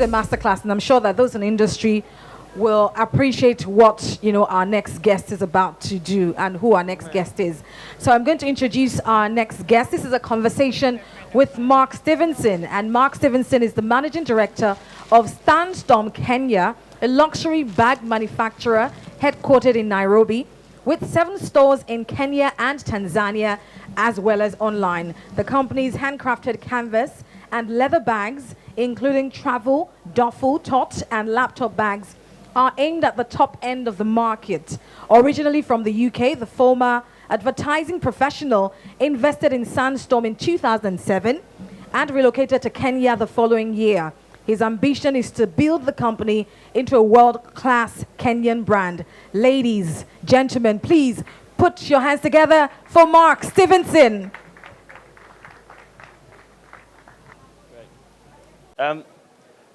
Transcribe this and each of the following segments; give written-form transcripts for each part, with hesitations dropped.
is a masterclass, and I'm sure that those in the industry will appreciate what our next guest is about to do and who our next guest is. So I'm going to introduce our next guest. This is a conversation with Mark Stephenson, and Mark Stephenson is the managing director of Sandstorm, Kenya, a luxury bag manufacturer headquartered in Nairobi, with 7 stores in Kenya and Tanzania, as well as online. The company's handcrafted canvas and leather bags, including travel, duffel, tote, and laptop bags, are aimed at the top end of the market. Originally from the UK, the former advertising professional invested in Sandstorm in 2007 and relocated to Kenya the following year. His ambition is to build the company into a world-class Kenyan brand. Ladies, gentlemen, please put your hands together for Mark Stephenson.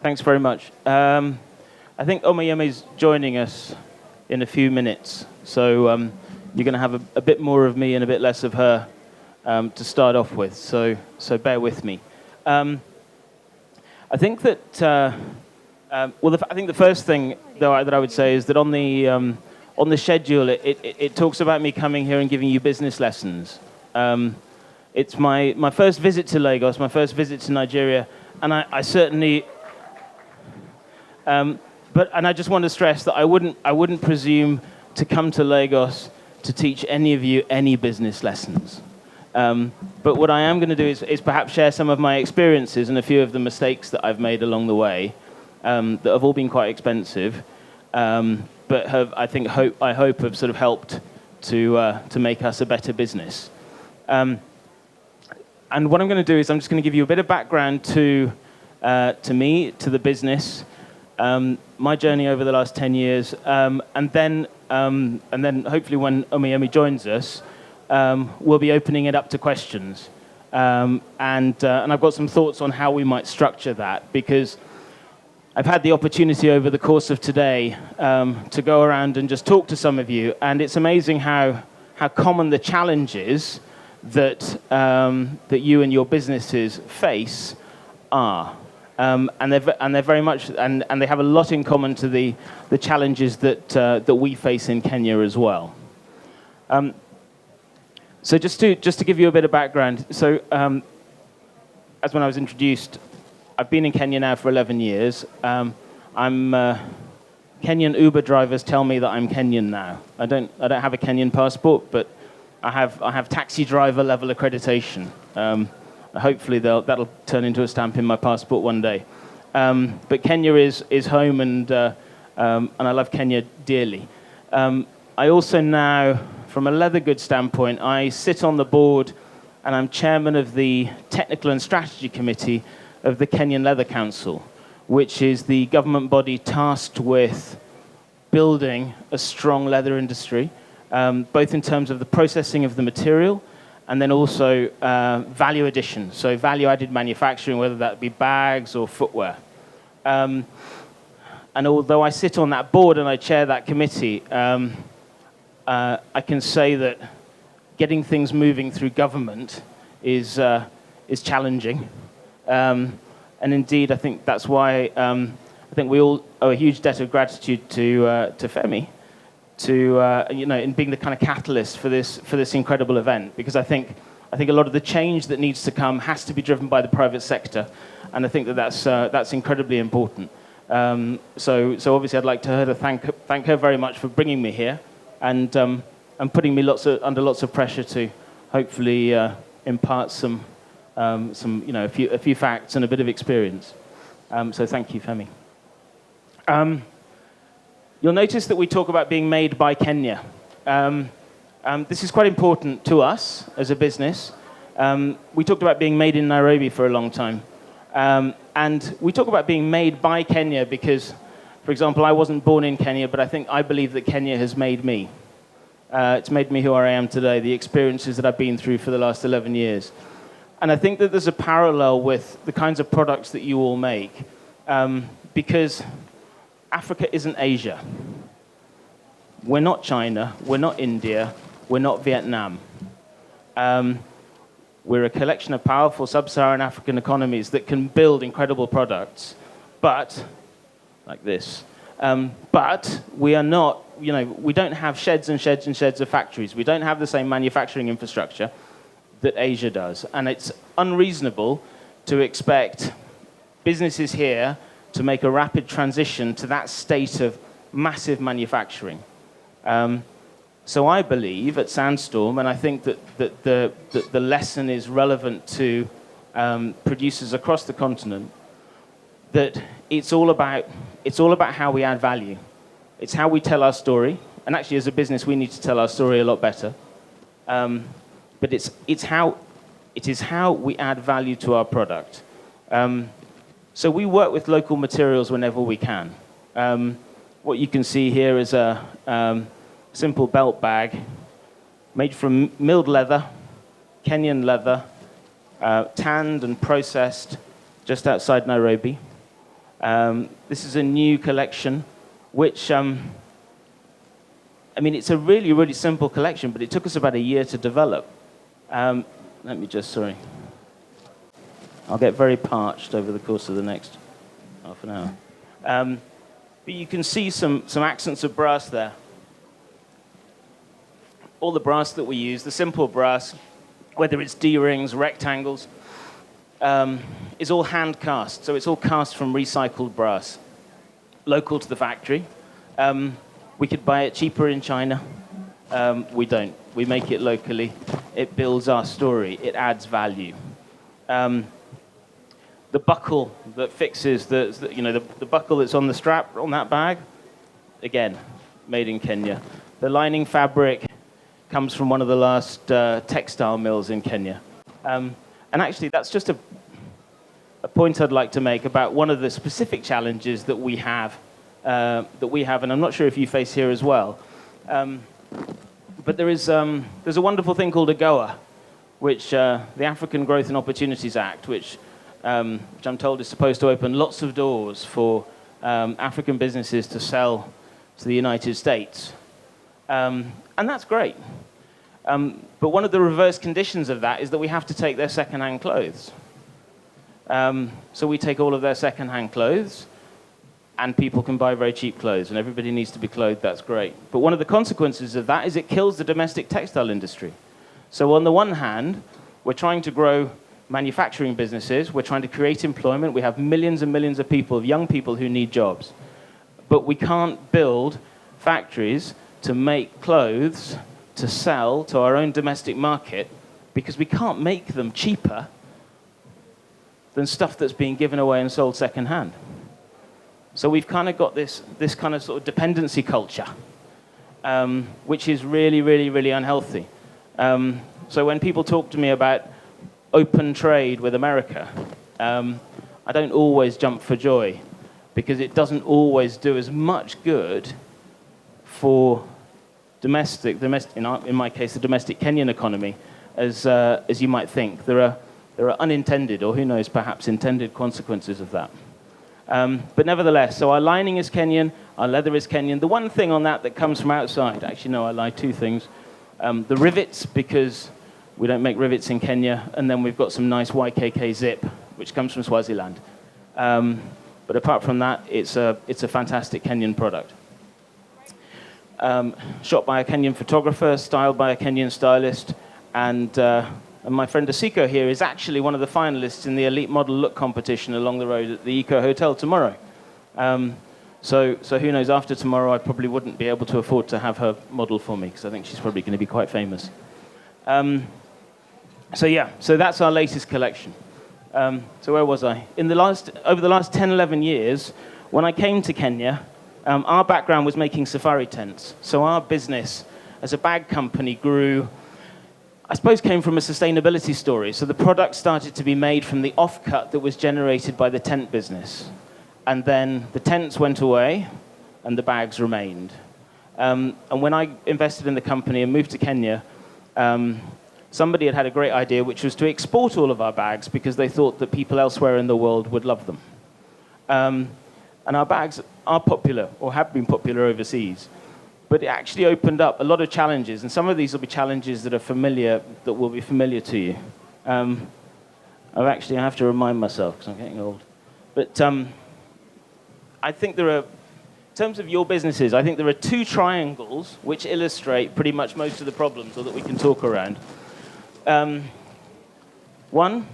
Thanks very much. I think Omoyemi is joining us in a few minutes, so you're going to have a bit more of me and a bit less of her to start off with, so bear with me. I think that I think the first thing that I would say is that on the schedule it talks about me coming here and giving you business lessons. It's my first visit to Lagos, my first visit to Nigeria, and I certainly. And I just want to stress that I wouldn't presume to come to Lagos to teach any of you any business lessons. But what I am going to do is perhaps share some of my experiences and a few of the mistakes that I've made along the way that have all been quite expensive, but I hope have sort of helped to make us a better business. And what I'm going to do is I'm just going to give you a bit of background to me, to the business. My journey over the last 10 years, and then hopefully when Omoyemi joins us, we'll be opening it up to questions. And I've got some thoughts on how we might structure that, because I've had the opportunity over the course of today to go around and just talk to some of you, and it's amazing how common the challenges that you and your businesses face are. And they're very much, and they have a lot in common to the challenges that we face in Kenya as well. So just to give you a bit of background, so as when I was introduced, I've been in Kenya now for 11 years. Kenyan Uber drivers tell me that I'm Kenyan now. I don't have a Kenyan passport, but I have taxi driver level accreditation. Hopefully that'll turn into a stamp in my passport one day. But Kenya is home, and I love Kenya dearly. I also now, from a leather goods standpoint, I sit on the board and I'm chairman of the Technical and Strategy Committee of the Kenyan Leather Council, which is the government body tasked with building a strong leather industry, both in terms of the processing of the material, and then also value addition, so value-added manufacturing, whether that be bags or footwear. And although I sit on that board and I chair that committee, I can say that getting things moving through government is challenging. And indeed, I think that's why I think we all owe a huge debt of gratitude to Femi, in being the kind of catalyst for this incredible event, because I think a lot of the change that needs to come has to be driven by the private sector, and I think that's incredibly important. So obviously I'd like to thank her very much for bringing me here, and putting me under lots of pressure to hopefully impart a few facts and a bit of experience. So thank you, Femi. You'll notice that we talk about being made by Kenya. This is quite important to us as a business. We talked about being made in Nairobi for a long time. And we talk about being made by Kenya because, for example, I wasn't born in Kenya, but I believe that Kenya has made me. It's made me who I am today, the experiences that I've been through for the last 11 years. And I think that there's a parallel with the kinds of products that you all make, because Africa isn't Asia. We're not China, we're not India, we're not Vietnam. We're a collection of powerful sub-Saharan African economies that can build incredible products, but like this. But we are not, we don't have sheds and sheds and sheds of factories. We don't have the same manufacturing infrastructure that Asia does. And it's unreasonable to expect businesses here to make a rapid transition to that state of massive manufacturing. So I believe at Sandstorm, and I think that the lesson is relevant to producers across the continent, that it's all about how we add value. It's how we tell our story, and actually as a business we need to tell our story a lot better. But it is how we add value to our product. So we work with local materials whenever we can. What you can see here is a simple belt bag made from milled leather, Kenyan leather, tanned and processed just outside Nairobi. This is a new collection, which, it's a really, really simple collection, but it took us about a year to develop. Sorry. I'll get very parched over the course of the next half an hour. But you can see some accents of brass there. All the brass that we use, the simple brass, whether it's D-rings, rectangles, is all hand cast. So it's all cast from recycled brass, local to the factory. We could buy it cheaper in China. We don't. We make it locally. It builds our story. It adds value. The buckle that fixes the buckle that's on the strap on that bag, again, made in Kenya. The lining fabric comes from one of the last textile mills in Kenya. And actually, that's just a point I'd like to make about one of the specific challenges that we have, and I'm not sure if you face here as well. But there's a wonderful thing called AGOA, which the African Growth and Opportunities Act, which I'm told is supposed to open lots of doors for African businesses to sell to the United States. And that's great. But one of the reverse conditions of that is that we have to take their second-hand clothes. So we take all of their second-hand clothes, and people can buy very cheap clothes, and everybody needs to be clothed. That's great. But one of the consequences of that is it kills the domestic textile industry. So on the one hand, we're trying to grow manufacturing businesses. We're trying to create employment. We have millions and millions of people, young people who need jobs. But we can't build factories to make clothes to sell to our own domestic market because we can't make them cheaper than stuff that's being given away and sold secondhand. So we've kind of got this kind of sort of dependency culture, which is really, really, really unhealthy. So when people talk to me about open trade with America, I don't always jump for joy because it doesn't always do as much good for domestic, in my case, the domestic Kenyan economy, as you might think. There are unintended, or who knows, perhaps intended consequences of that. But nevertheless, so our lining is Kenyan, our leather is Kenyan. The one thing on that comes from outside, actually, no, I lied, two things. The rivets, because we don't make rivets in Kenya, and then we've got some nice YKK zip, which comes from Swaziland. But apart from that, it's a fantastic Kenyan product. Shot by a Kenyan photographer, styled by a Kenyan stylist, and my friend Asiko here is actually one of the finalists in the Elite Model Look competition along the road at the Eco Hotel tomorrow. So who knows, after tomorrow I probably wouldn't be able to afford to have her model for me, because I think she's probably going to be quite famous. So that's our latest collection. So where was I? Over the last 10, 11 years, when I came to Kenya, our background was making safari tents. So our business as a bag company grew, I suppose, came from a sustainability story. So the product started to be made from the offcut that was generated by the tent business. And then the tents went away and the bags remained. And when I invested in the company and moved to Kenya, somebody had a great idea, which was to export all of our bags because they thought that people elsewhere in the world would love them. And our bags are popular, or have been popular overseas. But it actually opened up a lot of challenges, and some of these will be challenges that will be familiar to you. I have to remind myself, because I'm getting old. But I think there are, in terms of your businesses, I think there are two triangles which illustrate pretty much most of the problems, or that we can talk around. One,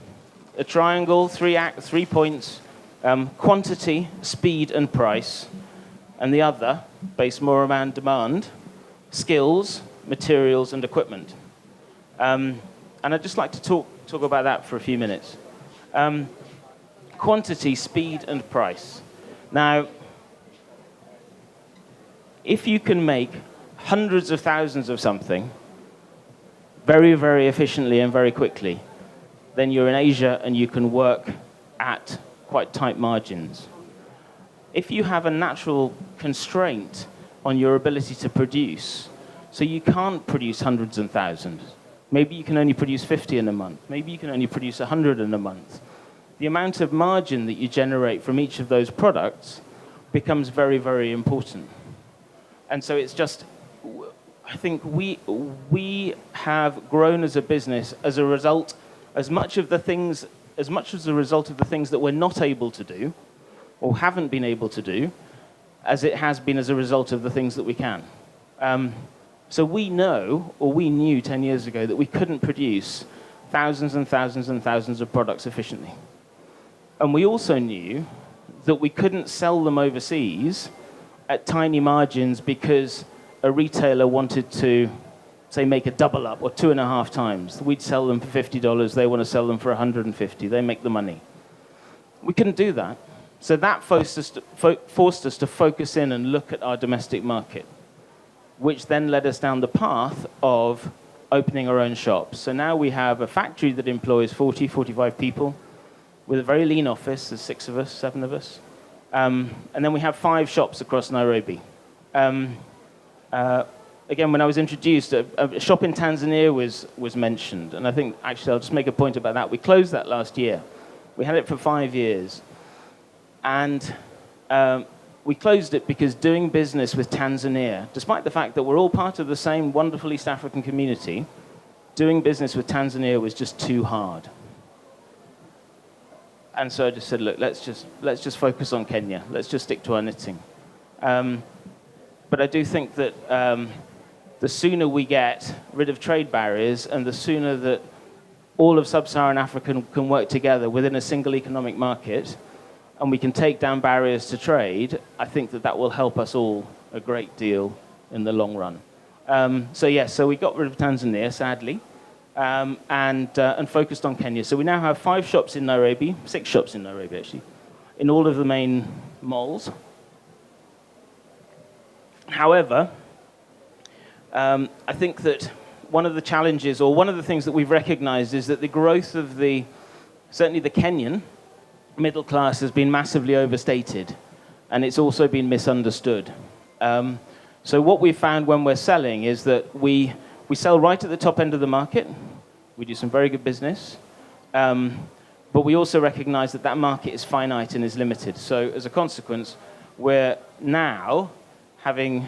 a triangle, three points, quantity, speed, and price. And the other, based more around demand, skills, materials, and equipment. And I'd just like to talk about that for a few minutes. Quantity, speed, and price. Now, if you can make hundreds of thousands of something very, very efficiently and very quickly, then you're in Asia and you can work at quite tight margins. If you have a natural constraint on your ability to produce, so you can't produce hundreds and thousands, maybe you can only produce 50 in a month, maybe you can only produce 100 in a month, the amount of margin that you generate from each of those products becomes very, very important. And so it's just, I think we have grown as a business as a result, as much as a result of the things that we're not able to do, or haven't been able to do, as it has been as a result of the things that we can. So we know, or we knew 10 years ago, that we couldn't produce thousands and thousands and thousands of products efficiently. And we also knew that we couldn't sell them overseas at tiny margins because a retailer wanted to, say, make a double up or 2.5 times. We'd sell them for $50, they want to sell them for $150, they make the money. We couldn't do that. So that forced us to focus in and look at our domestic market, which then led us down the path of opening our own shops. So now we have a factory that employs 40, 45 people with a very lean office. There's 6 of us, 7 of us. And then we have 5 shops across Nairobi. Again, when I was introduced, a shop in Tanzania was mentioned. And I think, actually, I'll just make a point about that. We closed that last year. We had it for 5 years. And we closed it because doing business with Tanzania, despite the fact that we're all part of the same wonderful East African community, doing business with Tanzania was just too hard. And so I just said, look, let's just focus on Kenya. Let's just stick to our knitting. But I do think that the sooner we get rid of trade barriers and the sooner that all of sub-Saharan Africa can work together within a single economic market, and we can take down barriers to trade, I think that will help us all a great deal in the long run. So we got rid of Tanzania, sadly, and focused on Kenya. So we now have 5 shops in Nairobi, 6 shops in Nairobi, actually, in all of the main malls. However, I think that one of the challenges, or one of the things that we've recognized, is that the growth of certainly the Kenyan middle class has been massively overstated, and it's also been misunderstood. So what we found when we're selling is that we sell right at the top end of the market. We do some very good business, but we also recognize that market is finite and is limited. So as a consequence, we're now, having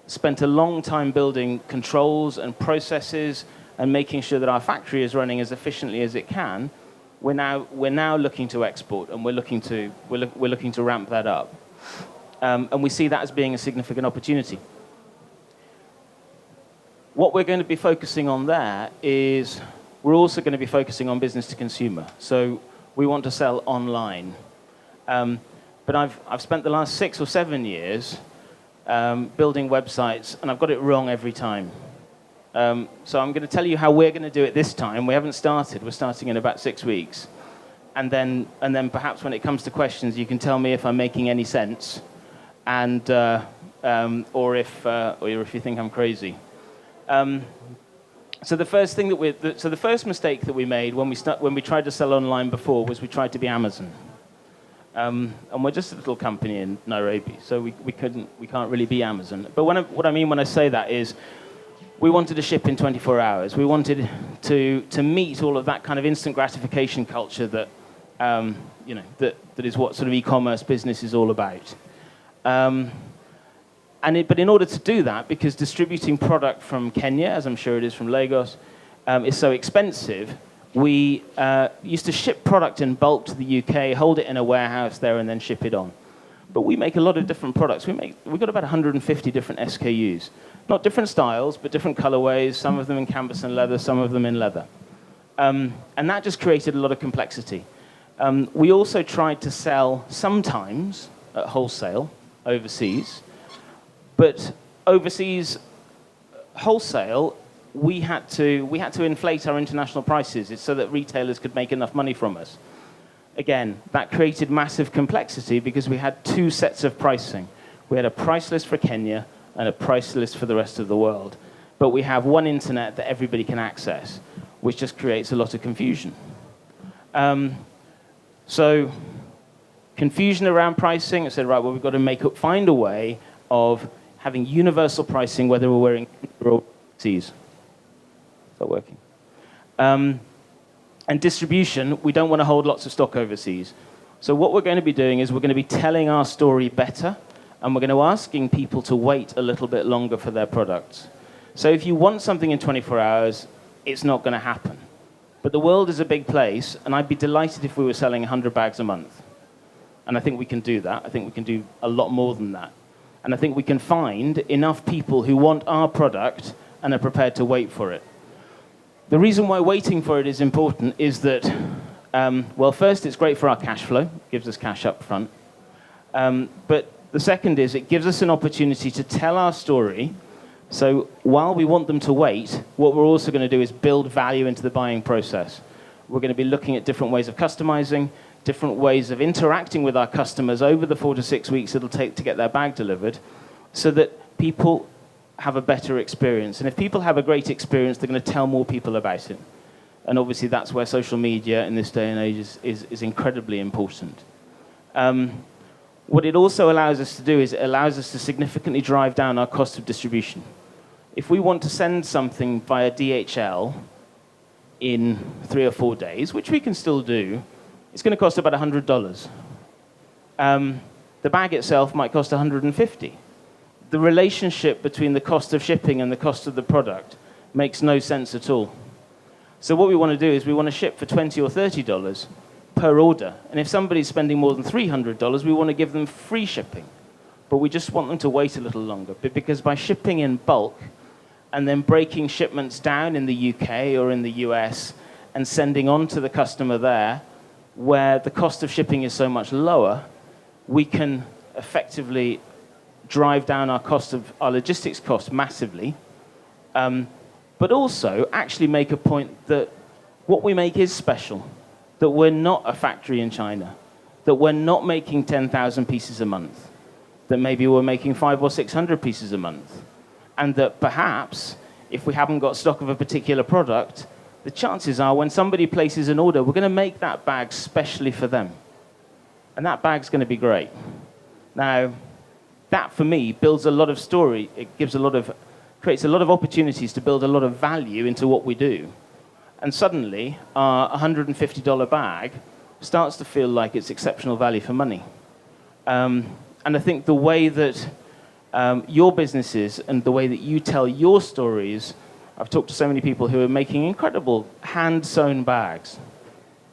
spent a long time building controls and processes and making sure that our factory is running as efficiently as it can, we're now looking to export, and we're looking to ramp that up, and we see that as being a significant opportunity. What we're going to be focusing on there is we're also going to be focusing on business to consumer. So we want to sell online, but I've spent the last 6 or 7 years building websites, and I've got it wrong every time. So I'm going to tell you how we're going to do it this time. We haven't started. We're starting in about 6 weeks. And then perhaps when it comes to questions, you can tell me if I'm making any sense, and or if you think I'm crazy. So the first mistake that we made when we tried to sell online before was we tried to be Amazon. And we're just a little company in Nairobi, so we can't really be Amazon. But what I mean when I say that is, we wanted to ship in 24 hours. We wanted to meet all of that kind of instant gratification culture that that is what sort of e-commerce business is all about. But in order to do that, because distributing product from Kenya, as I'm sure it is from Lagos, is so expensive, we used to ship product in bulk to the UK, hold it in a warehouse there, and then ship it on. but we make a lot of different products. We've got about 150 different SKUs. Not different styles, but different colorways, some of them in canvas and leather, some of them in leather. And that just created a lot of complexity. We also tried to sell sometimes at wholesale overseas, but overseas wholesale, we had to inflate our international prices so that retailers could make enough money from us. Again, that created massive complexity because we had two sets of pricing. We had a price list for Kenya and a price list for the rest of the world. But we have one internet that everybody can access, which just creates a lot of confusion. So confusion around pricing, I said, right, well, we've got to find a way of having universal pricing, whether we're wearing or overseas. Is that working? And distribution, we don't want to hold lots of stock overseas. So what we're going to be doing is we're going to be telling our story better, and we're going to be asking people to wait a little bit longer for their products. So if you want something in 24 hours, it's not going to happen. But the world is a big place, and I'd be delighted if we were selling 100 bags a month. And I think we can do that. I think we can do a lot more than that. And I think we can find enough people who want our product and are prepared to wait for it. The reason why waiting for it is important is that, well, first, it's great for our cash flow. It gives us cash up front. But the second is it gives us an opportunity to tell our story. So while we want them to wait, what we're also going to do is build value into the buying process. We're going to be looking at different ways of customizing, different ways of interacting with our customers over the 4 to 6 weeks it'll take to get their bag delivered, so that people have a better experience. And if people have a great experience, they're going to tell more people about it. And obviously that's where social media in this day and age is incredibly important. What it also allows us to do is it allows us to significantly drive down our cost of distribution. If we want to send something via DHL in 3 or 4 days, which we can still do, it's going to cost about $100. The bag itself might cost $150. The relationship between the cost of shipping and the cost of the product makes no sense at all. So what we want to do is we want to ship for $20 or $30 per order. And if somebody's spending more than $300, we want to give them free shipping. But we just want them to wait a little longer. Because by shipping in bulk and then breaking shipments down in the UK or in the US and sending on to the customer there, where the cost of shipping is so much lower, we can effectively drive down our logistics costs massively, but also actually make a point that what we make is special, that we're not a factory in China, that we're not making 10,000 pieces a month, that maybe we're making 500 or 600 pieces a month, and that perhaps if we haven't got stock of a particular product, the chances are when somebody places an order, we're going to make that bag specially for them. And that bag's going to be great. Now, that for me builds a lot of story. It creates a lot of opportunities to build a lot of value into what we do. And suddenly, our $150 bag starts to feel like it's exceptional value for money. And I think the way that your business is and the way that you tell your stories, I've talked to so many people who are making incredible hand-sewn bags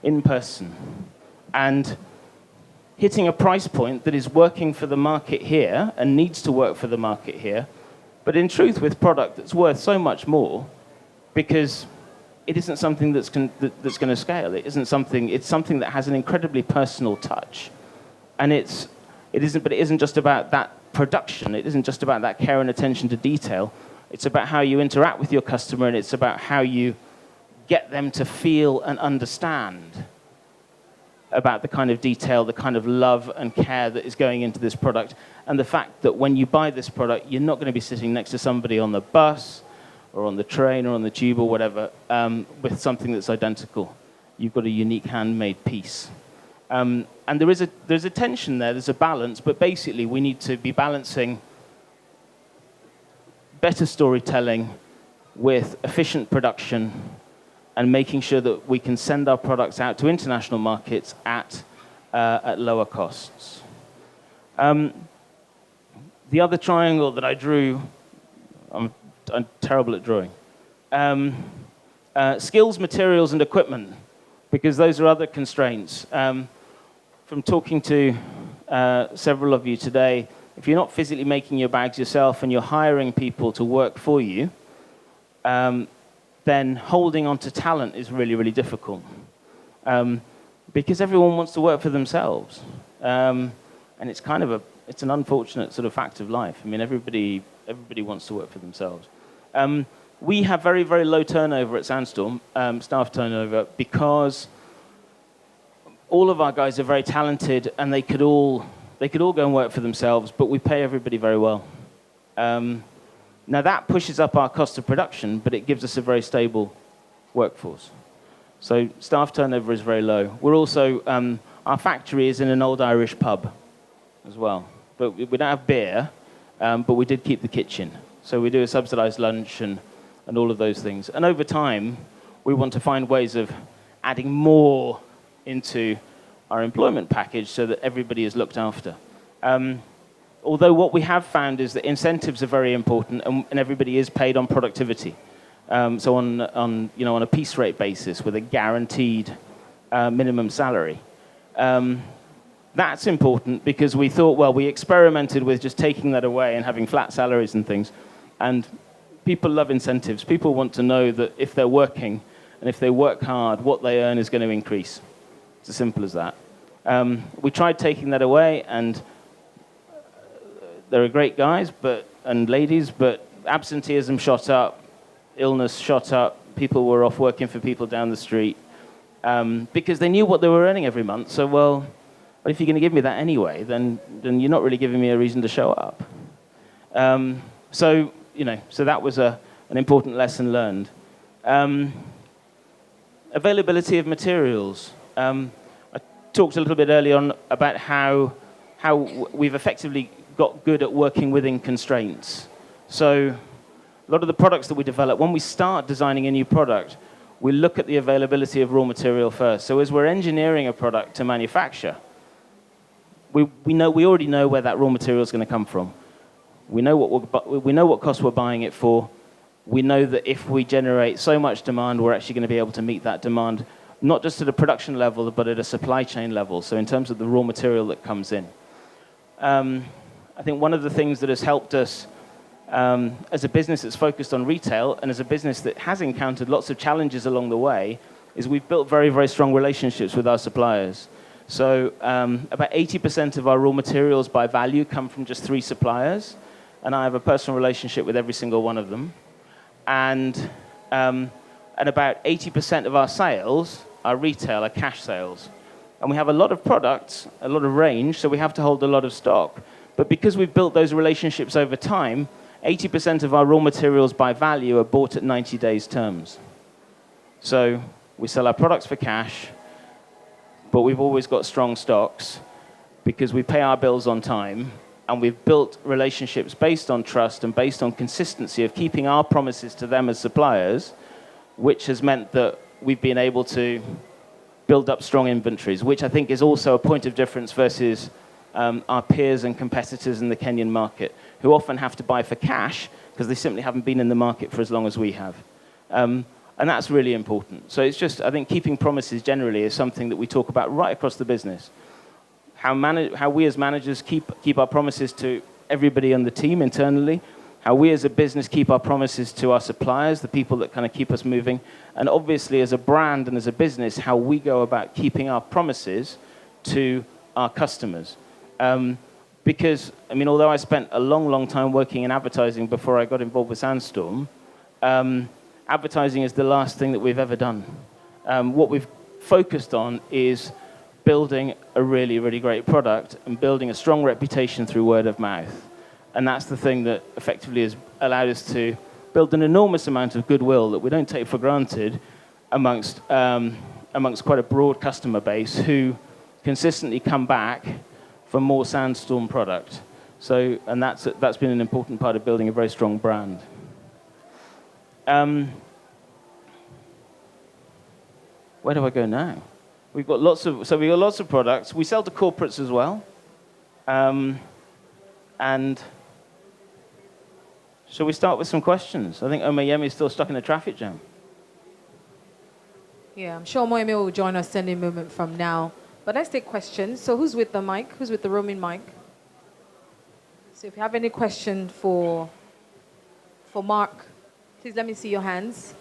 in person and hitting a price point that is working for the market here and needs to work for the market here, but in truth with product that's worth so much more because it isn't something that's going to scale. It's something that has an incredibly personal touch. And it isn't just about that production. It isn't just about that care and attention to detail. It's about how you interact with your customer, and it's about how you get them to feel and understand about the kind of detail, the kind of love and care that is going into this product, and the fact that when you buy this product, you're not going to be sitting next to somebody on the bus or on the train or on the tube or whatever with something that's identical. You've got a unique handmade piece. And there's a tension there, there's a balance, but basically we need to be balancing better storytelling with efficient production and making sure that we can send our products out to international markets at lower costs. The other triangle that I drew, I'm terrible at drawing, skills, materials, and equipment, because those are other constraints. From talking to several of you today, if you're not physically making your bags yourself and you're hiring people to work for you, then holding on to talent is really, really difficult. Because everyone wants to work for themselves. And it's kind of it's an unfortunate sort of fact of life. I mean, everybody wants to work for themselves. We have very, very low turnover at Sandstorm, staff turnover, because all of our guys are very talented and they could all go and work for themselves, but we pay everybody very well. Now that pushes up our cost of production, but it gives us a very stable workforce. So staff turnover is very low. We're also, our factory is in an old Irish pub as well. But we don't have beer, but we did keep the kitchen. So we do a subsidized lunch and all of those things. And over time, we want to find ways of adding more into our employment package so that everybody is looked after. Although what we have found is that incentives are very important and everybody is paid on productivity. So on a piece rate basis with a guaranteed minimum salary. That's important because we thought, well, we experimented with just taking that away and having flat salaries and things. And people love incentives. People want to know that if they're working and if they work hard, what they earn is going to increase. It's as simple as that. We tried taking that away, and there are great guys and ladies, but absenteeism shot up, illness shot up, people were off working for people down the street because they knew what they were earning every month. So, well, if you're going to give me that anyway, then you're not really giving me a reason to show up. So that was an important lesson learned. Availability of materials. I talked a little bit earlier on about how we've effectively got good at working within constraints. So a lot of the products that we develop, when we start designing a new product, we look at the availability of raw material first. So as we're engineering a product to manufacture, we already know where that raw material is going to come from. We know what cost we're buying it for. We know that if we generate so much demand, we're actually going to be able to meet that demand, not just at a production level, but at a supply chain level. So in terms of the raw material that comes in. I think one of the things that has helped us as a business that's focused on retail and as a business that has encountered lots of challenges along the way is we've built very, very strong relationships with our suppliers. So about 80% of our raw materials by value come from just 3 suppliers, and I have a personal relationship with every single one of them. And about 80% of our sales are retail, are cash sales. And we have a lot of products, a lot of range, so we have to hold a lot of stock. But because we've built those relationships over time, 80% of our raw materials by value are bought at 90 days terms. So we sell our products for cash, but we've always got strong stocks because we pay our bills on time, and we've built relationships based on trust and based on consistency of keeping our promises to them as suppliers, which has meant that we've been able to build up strong inventories, which I think is also a point of difference versus our peers and competitors in the Kenyan market, who often have to buy for cash because they simply haven't been in the market for as long as we have. And that's really important. So it's just, I think keeping promises generally is something that we talk about right across the business. How we as managers keep our promises to everybody on the team internally, how we as a business keep our promises to our suppliers, the people that kind of keep us moving, and obviously as a brand and as a business, how we go about keeping our promises to our customers. Because, I mean, although I spent a long, long time working in advertising before I got involved with Sandstorm, advertising is the last thing that we've ever done. What we've focused on is building a really, really great product and building a strong reputation through word of mouth. And that's the thing that effectively has allowed us to build an enormous amount of goodwill that we don't take for granted amongst quite a broad customer base who consistently come back for more Sandstorm product. So, and that's been an important part of building a very strong brand. Where do I go now? We've got lots of products. We sell to corporates as well. And shall we start with some questions? I think Omoyemi is still stuck in a traffic jam. Yeah, I'm sure Omoyemi will join us any moment from now. But let's take questions. So who's with the mic? Who's with the roaming mic? So if you have any question for Mark, please let me see your hands.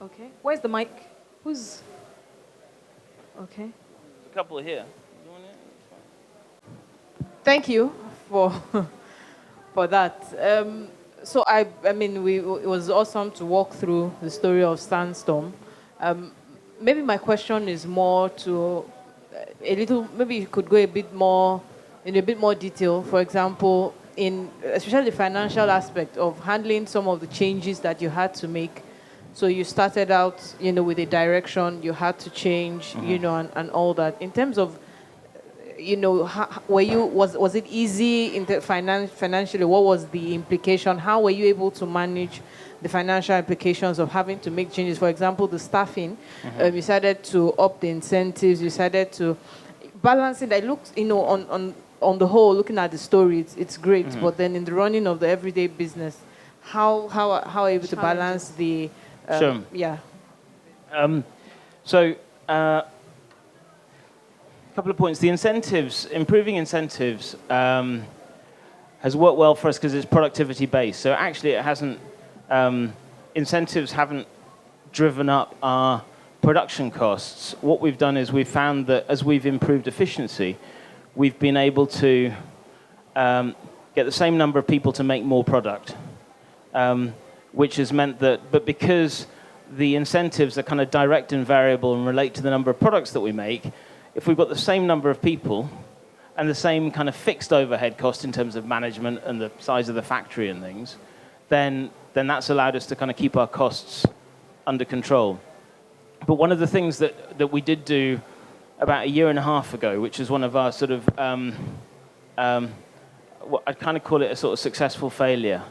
Okay. Where's the mic? Who's... Okay. There's a couple here. Thank you for for that. So I mean, it was awesome to walk through the story of Sandstorm. Maybe my question is more to maybe you could go a bit more detail. For example, in especially the financial aspect of handling some of the changes that you had to make. So you started out, with a direction you had to change, and all that. In terms of, was it easy financially? What was the implication? How were you able to manage the financial implications of having to make changes? For example, the staffing, you decided to up the incentives, you decided to balance it. It looks, on the whole, looking at the story, it's great. But then in the running of the everyday business, how are you able to balance the... Sure. Yeah. A couple of points. The incentives, improving incentives, has worked well for us because it's productivity based. So actually, it hasn't. Incentives haven't driven up our production costs. What we've done is we've found that as we've improved efficiency, we've been able to get the same number of people to make more product. Which has meant that, but because the incentives are kind of direct and variable and relate to the number of products that we make, if we've got the same number of people and the same kind of fixed overhead cost in terms of management and the size of the factory and things, then that's allowed us to kind of keep our costs under control. But one of the things that we did do about a year and a half ago, which is one of our sort of, I'd kind of call it a sort of successful failure,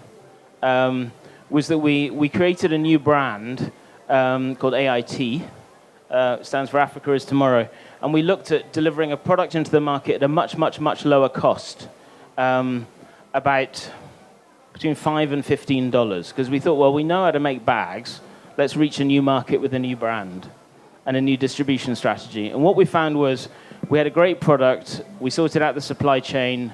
was that we created a new brand called AIT, stands for Africa is Tomorrow, and we looked at delivering a product into the market at a much, much, much lower cost, about between $5 and $15, because we thought, well, we know how to make bags, let's reach a new market with a new brand and a new distribution strategy. And what we found was we had a great product, we sorted out the supply chain,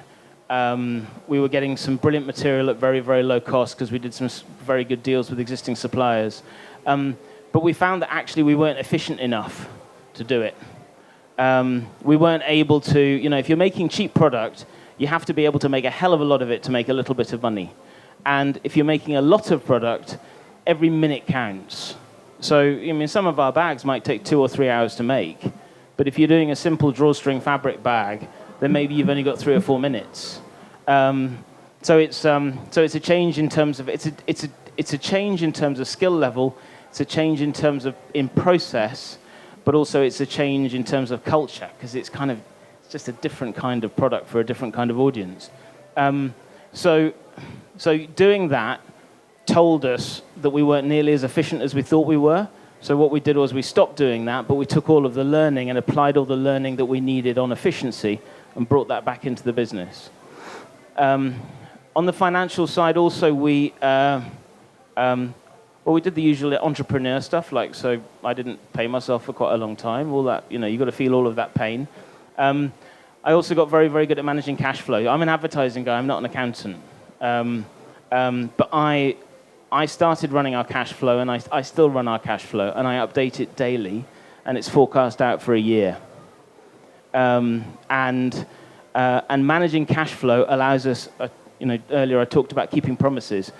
we were getting some brilliant material at very, very low cost because we did some very good deals with existing suppliers. But we found that actually we weren't efficient enough to do it. We weren't able to, if you're making cheap product, you have to be able to make a hell of a lot of it to make a little bit of money. And if you're making a lot of product, every minute counts. So, some of our bags might take 2 or 3 hours to make. But if you're doing a simple drawstring fabric bag, then maybe you've only got 3 or 4 minutes. So it's a change in terms of it's a change in terms of skill level. It's a change in terms of in process, but also it's a change in terms of culture because it's just a different kind of product for a different kind of audience. So doing that told us that we weren't nearly as efficient as we thought we were. So what we did was we stopped doing that, but we took all of the learning and applied all the learning that we needed on efficiency and brought that back into the business. On the financial side, also, we did the usual entrepreneur stuff, so I didn't pay myself for quite a long time. All that, you've got to feel all of that pain. I also got very, very good at managing cash flow. I'm an advertising guy. I'm not an accountant. But I started running our cash flow, and I still run our cash flow, and I update it daily, and it's forecast out for a year. And managing cash flow allows us, earlier I talked about keeping promises.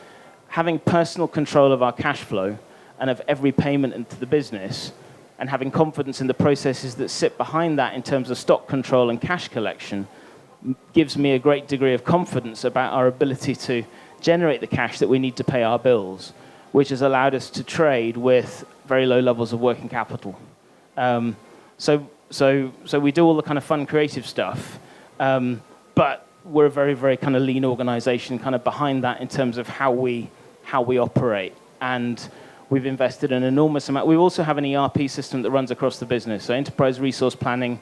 Having personal control of our cash flow and of every payment into the business and having confidence in the processes that sit behind that in terms of stock control and cash collection gives me a great degree of confidence about our ability to generate the cash that we need to pay our bills, which has allowed us to trade with very low levels of working capital. So we do all the kind of fun, creative stuff, but we're a very, very kind of lean organization kind of behind that in terms of how we operate. And we've invested an enormous amount. We also have an ERP system that runs across the business. So enterprise resource planning,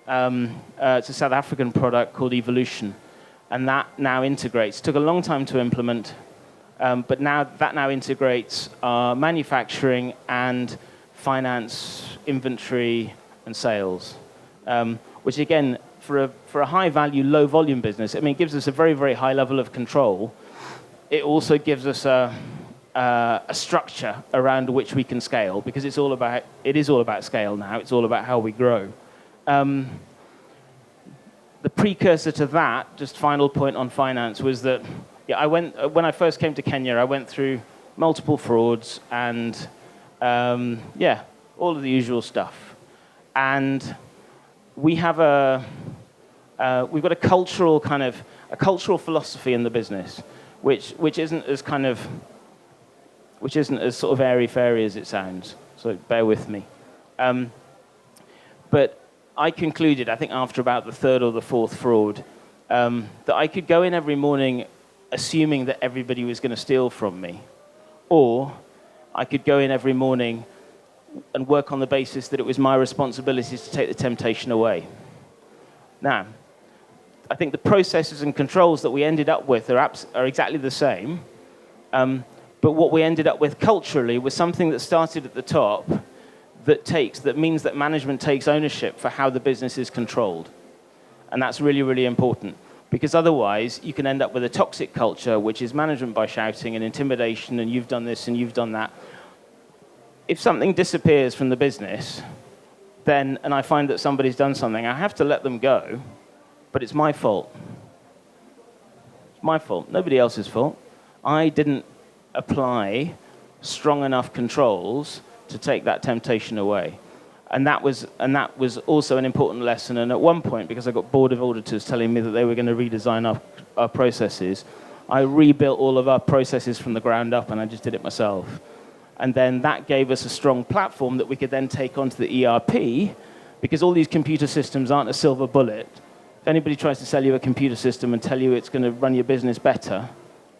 it's a South African product called Evolution. And that now integrates. It took a long time to implement, but that now integrates our manufacturing and finance, inventory, and sales, which again, for a high-value, low-volume business, I mean, it gives us a very, very high level of control. It also gives us a structure around which we can scale, because it is all about scale now. It's all about how we grow. The precursor to that, just final point on finance, was that when I first came to Kenya, I went through multiple frauds and all of the usual stuff. And we've got a cultural philosophy in the business, which isn't as sort of airy-fairy as it sounds. So bear with me. But I concluded, I think after about the third or the fourth fraud, that I could go in every morning assuming that everybody was going to steal from me, or I could go in every morning and work on the basis that it was my responsibility to take the temptation away. Now, I think the processes and controls that we ended up with are exactly the same, but what we ended up with culturally was something that started at the top that means that management takes ownership for how the business is controlled. And that's really, really important, because otherwise you can end up with a toxic culture, which is management by shouting and intimidation, and you've done this and you've done that. If something disappears from the business, and I find that somebody's done something, I have to let them go, but it's my fault. It's my fault, nobody else's fault. I didn't apply strong enough controls to take that temptation away. And that was also an important lesson. And at one point, because I got bored of auditors telling me that they were going to redesign our processes, I rebuilt all of our processes from the ground up, and I just did it myself. And then that gave us a strong platform that we could then take onto the ERP, because all these computer systems aren't a silver bullet. If anybody tries to sell you a computer system and tell you it's going to run your business better,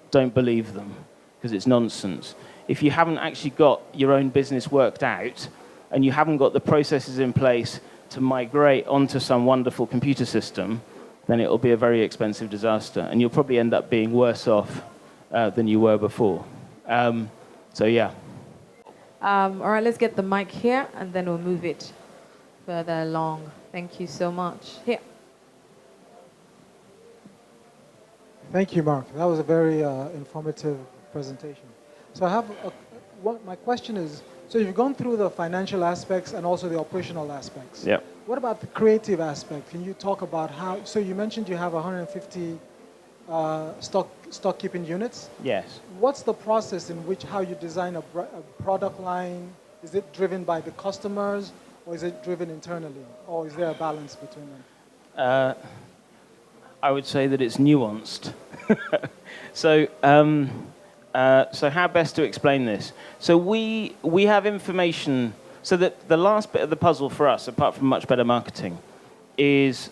don't believe them, because it's nonsense. If you haven't actually got your own business worked out, and you haven't got the processes in place to migrate onto some wonderful computer system, then it'll be a very expensive disaster, and you'll probably end up being worse off than you were before. So yeah. All right, let's get the mic here, and then we'll move it further along. Thank you so much. Here. Thank you, Mark. That was a very informative presentation. So I have my question is, so you've gone through the financial aspects and also the operational aspects. Yep. What about the creative aspect? Can you talk about how, so you mentioned you have 150 stock keeping units. Yes. What's the process in which, how you design a product line? Is it driven by the customers, or is it driven internally? Or is there a balance between them? I would say that it's nuanced. So how best to explain this? So we have information, so that the last bit of the puzzle for us, apart from much better marketing, is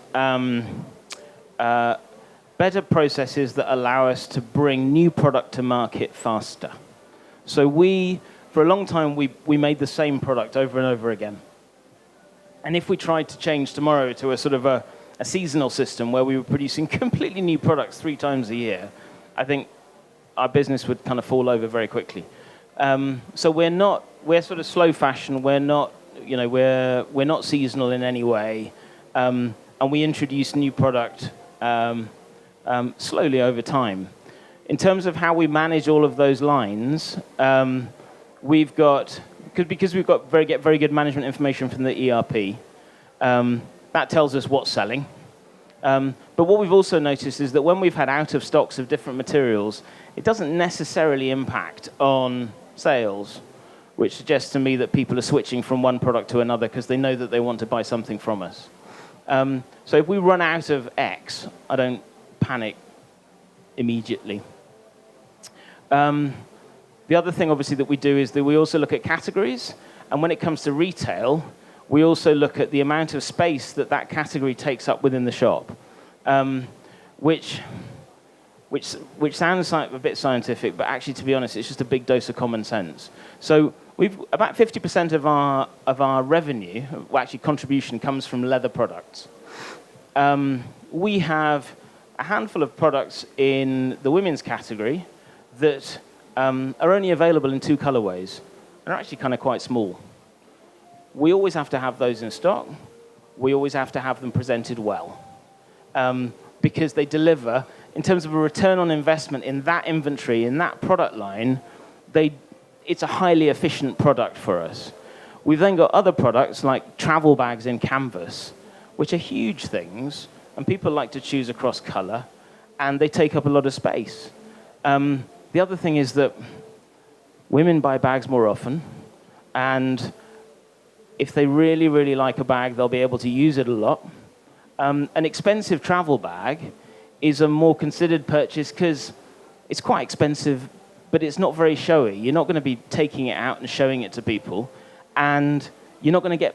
better processes that allow us to bring new product to market faster. So for a long time, we made the same product over and over again. And if we tried to change tomorrow to a sort of a seasonal system where we were producing completely new products 3 times a year, I think our business would kind of fall over very quickly. So we're sort of slow fashion. We're not seasonal in any way. And we introduce new product slowly over time. In terms of how we manage all of those lines, because we've got very good management information from the ERP, that tells us what's selling. But what we've also noticed is that when we've had out of stocks of different materials, it doesn't necessarily impact on sales, which suggests to me that people are switching from one product to another because they know that they want to buy something from us. So if we run out of X, I don't panic immediately. The other thing, obviously, that we do is that we also look at categories. And when it comes to retail, we also look at the amount of space that category takes up within the shop, which sounds like a bit scientific, but actually, to be honest, it's just a big dose of common sense. So about 50% of our revenue, well, actually contribution, comes from leather products. We have a handful of products in the women's category that are only available in 2 colorways. They're actually kind of quite small. we always have to have those in stock. We always have to have them presented well, because they deliver, in terms of a return on investment in that inventory, in that product line, it's a highly efficient product for us. We've then got other products like travel bags in canvas, which are huge things, and people like to choose across color, and they take up a lot of space. The other thing is that women buy bags more often, and if they really, really like a bag, they'll be able to use it a lot. An expensive travel bag is a more considered purchase because it's quite expensive, but it's not very showy. You're not going to be taking it out and showing it to people, and you're not going to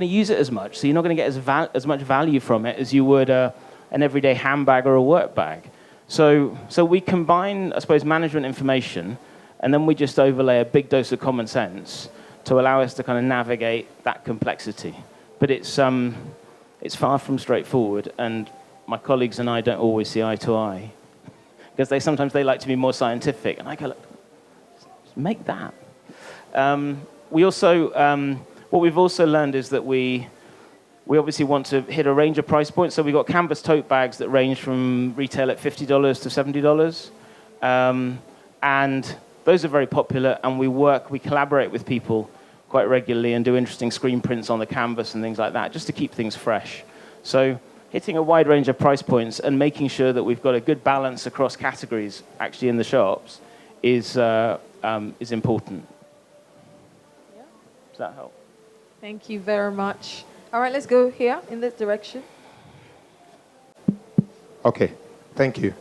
use it as much, so you're not going to get as much value from it as you would an everyday handbag or a work bag. So we combine, I suppose, management information, and then we just overlay a big dose of common sense to allow us to kind of navigate that complexity. But it's far from straightforward, and my colleagues and I don't always see eye to eye, because sometimes they like to be more scientific, and I go, look, just make that. What we've also learned is that we obviously want to hit a range of price points. So we've got canvas tote bags that range from retail at $50 to $70. And those are very popular, and we collaborate with people quite regularly and do interesting screen prints on the canvas and things like that, just to keep things fresh. So hitting a wide range of price points and making sure that we've got a good balance across categories actually in the shops is important. Yeah. Does that help? Thank you very much. All right, let's go here in this direction. Okay, thank you.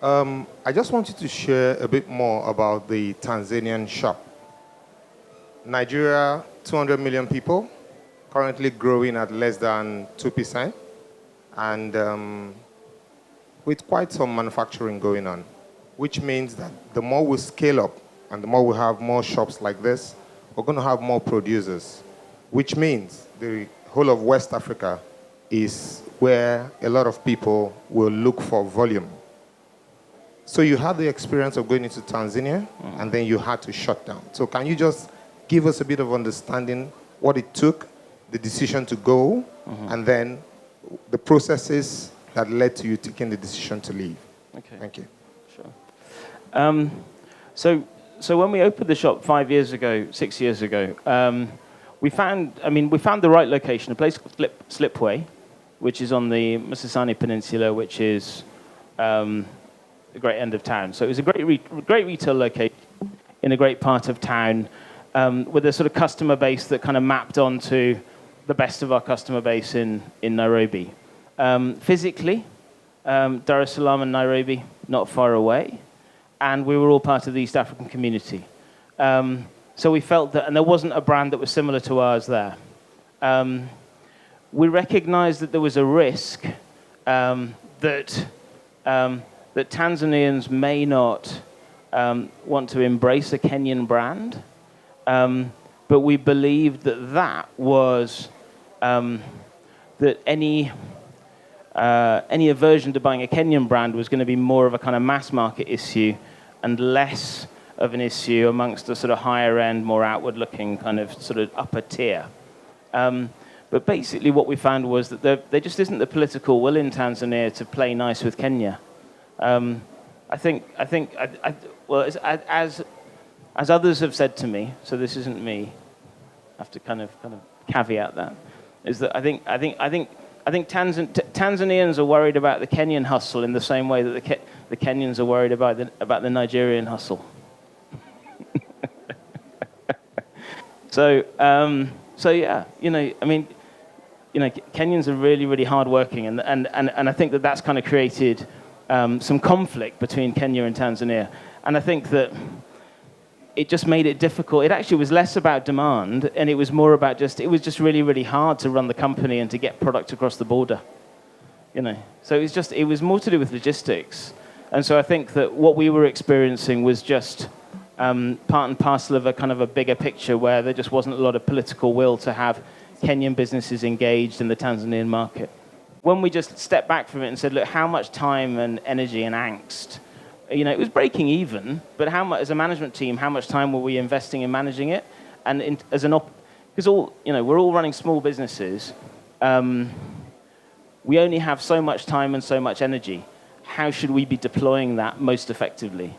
I just wanted to share a bit more about the Tanzanian shop. Nigeria, 200 million people, currently growing at less than 2%, and with quite some manufacturing going on, which means that the more we scale up and the more we have more shops like this, we're going to have more producers, which means the whole of West Africa is where a lot of people will look for volume. So you had the experience of going into Tanzania, and then you had to shut down. So can you just give us a bit of understanding what it took, the decision to go, and then the processes that led to you taking the decision to leave? Okay. Thank you. Sure. So when we opened the shop 6 years ago, we found the right location, a place called Slipway, which is on the Musasani Peninsula, which is the great end of town. So it was a great retail location in a great part of town, with a sort of customer base that kind of mapped onto the best of our customer base in Nairobi. Physically, Dar es Salaam and Nairobi, not far away, and we were all part of the East African community. So we felt that, and there wasn't a brand that was similar to ours there. We recognized that there was a risk that Tanzanians may not want to embrace a Kenyan brand, but we believed that was that any aversion to buying a Kenyan brand was going to be more of a kind of mass market issue and less of an issue amongst the sort of higher end, more outward looking kind of sort of upper tier. But basically what we found was that there just isn't the political will in Tanzania to play nice with Kenya. As others have said to me, so this isn't me, I have to kind of caveat that, is that I think Tanzanians are worried about the Kenyan hustle in the same way that the Kenyans are worried about the Nigerian hustle. So yeah, Kenyans are really, really hardworking, and I think that's kind of created some conflict between Kenya and Tanzania, and I think that it just made it difficult. It actually was less about demand, and it was more about it was just really, really hard to run the company and to get product across the border. So it was more to do with logistics, and so I think that what we were experiencing was just part and parcel of a kind of a bigger picture where there just wasn't a lot of political will to have Kenyan businesses engaged in the Tanzanian market. When we just stepped back from it and said, look, how much time and energy and angst, it was breaking even, but as a management team, how much time were we investing in managing it? And because we're all running small businesses. We only have so much time and so much energy. How should we be deploying that most effectively?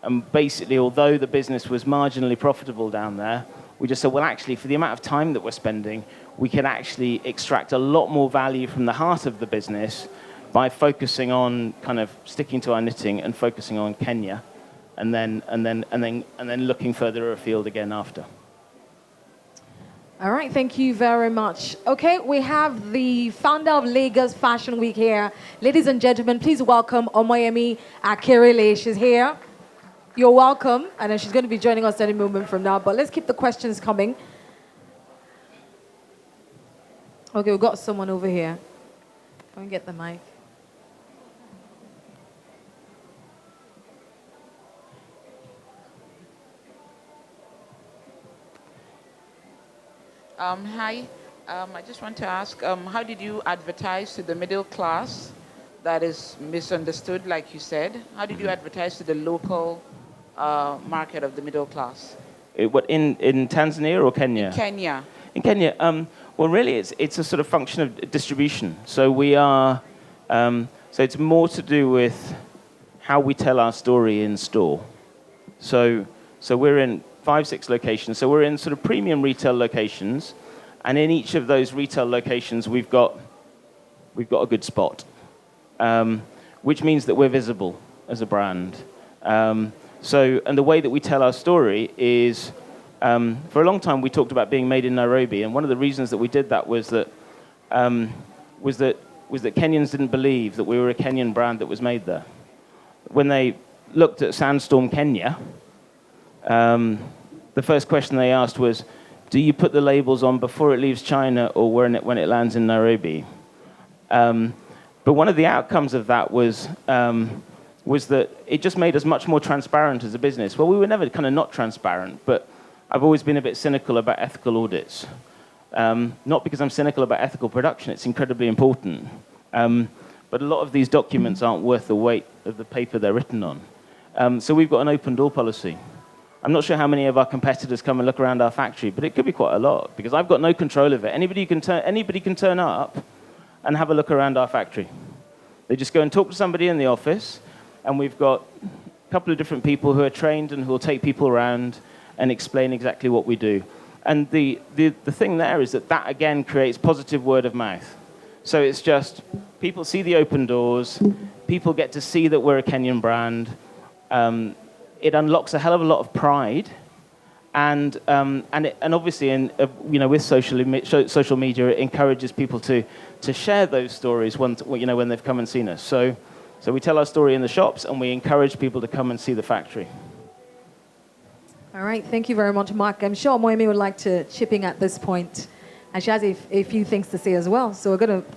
And basically, although the business was marginally profitable down there, we just said, well, actually, for the amount of time that we're spending, we can actually extract a lot more value from the heart of the business by focusing on kind of sticking to our knitting and focusing on Kenya, and then looking further afield again after. All right, thank you very much. Okay, we have the founder of Lagos Fashion Week here. Ladies and gentlemen, please welcome Omoyemi Akerele. She's here. You're welcome. And then she's going to be joining us any moment from now. But let's keep the questions coming. Okay, we've got someone over here. Can we get the mic? Hi, I just want to ask, how did you advertise to the middle class that is misunderstood, like you said? How did you advertise to the local market of the middle class? What, in Tanzania or Kenya? In Kenya. In Kenya, well, really, it's a sort of function of distribution. So we are, so it's more to do with how we tell our story in store. So we're in 5-6 locations. So we're in sort of premium retail locations, and in each of those retail locations, we've got a good spot, which means that we're visible as a brand. And the way that we tell our story is, for a long time we talked about being made in Nairobi, and one of the reasons that we did that was that Kenyans didn't believe that we were a Kenyan brand that was made there. When they looked at Sandstorm, Kenya, the first question they asked was, do you put the labels on before it leaves China or when it lands in Nairobi? But one of the outcomes of that was that it just made us much more transparent as a business. Well, we were never kind of not transparent, but I've always been a bit cynical about ethical audits. Not because I'm cynical about ethical production, it's incredibly important. But a lot of these documents aren't worth the weight of the paper they're written on. So we've got an open door policy. I'm not sure how many of our competitors come and look around our factory, but it could be quite a lot, because I've got no control of it. Anybody can turn up and have a look around our factory. They just go and talk to somebody in the office, and we've got a couple of different people who are trained and who will take people around and explain exactly what we do. And the thing there is that again creates positive word of mouth. So it's just people see the open doors, people get to see that we're a Kenyan brand. It unlocks a hell of a lot of pride, and obviously, with social media, it encourages people to share those stories when they've come and seen us. So we tell our story in the shops, and we encourage people to come and see the factory. All right, thank you very much, Mark. I'm sure Omoyemi would like to chip in at this point, and she has a few things to say as well. So we're going to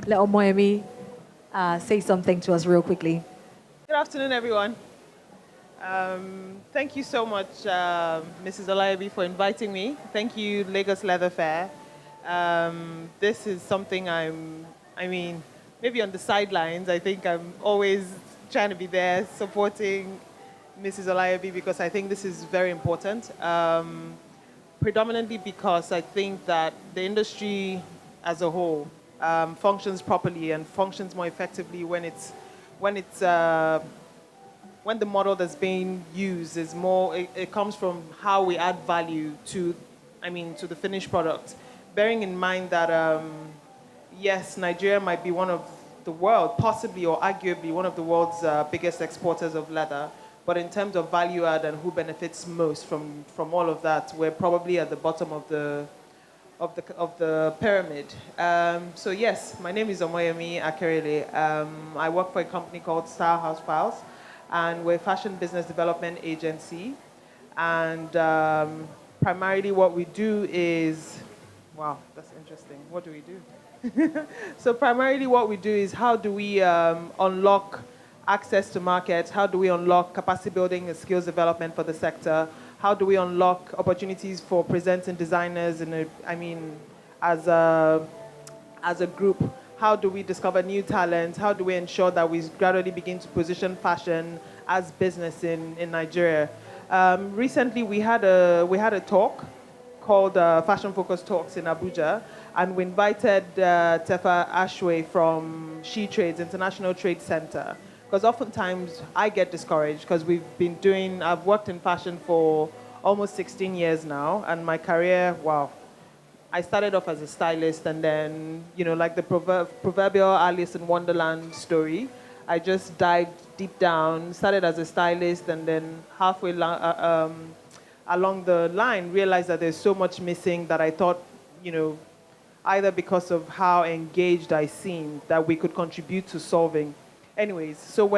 let Omoyemi say something to us real quickly. Good afternoon, everyone. Thank you so much, Mrs. Olayibi, for inviting me. Thank you, Lagos Leather Fair. This is something maybe on the sidelines. I think I'm always trying to be there supporting Mrs. Olayibi, because I think this is very important. Predominantly because I think that the industry as a whole functions properly and functions more effectively when the model that's being used is more, it comes from how we add value to the finished product. Bearing in mind that, yes, Nigeria might be one of the world, possibly or arguably one of the world's biggest exporters of leather, but in terms of value add and who benefits most from all of that, we're probably at the bottom of the pyramid. So yes, my name is Omoyemi Akerele. I work for a company called Style House Files, and we're a fashion business development agency. And primarily what we do is, wow, that's interesting. What do we do? So primarily what we do is how do we unlock access to markets? How do we unlock capacity building and skills development for the sector? How do we unlock opportunities for presenting designers as a group? How do we discover new talent? How do we ensure that we gradually begin to position fashion as business in Nigeria? Recently, we had a talk called Fashion Focus Talks in Abuja, and we invited Tefa Ashway from She Trades International Trade Center. Because oftentimes I get discouraged because I've worked in fashion for almost 16 years now, and my career, wow. I started off as a stylist, and then, like the proverbial Alice in Wonderland story, I just dived deep down, started as a stylist, and then halfway along the line realized that there's so much missing that I thought, either because of how engaged I seemed, that we could contribute to solving. Anyways, so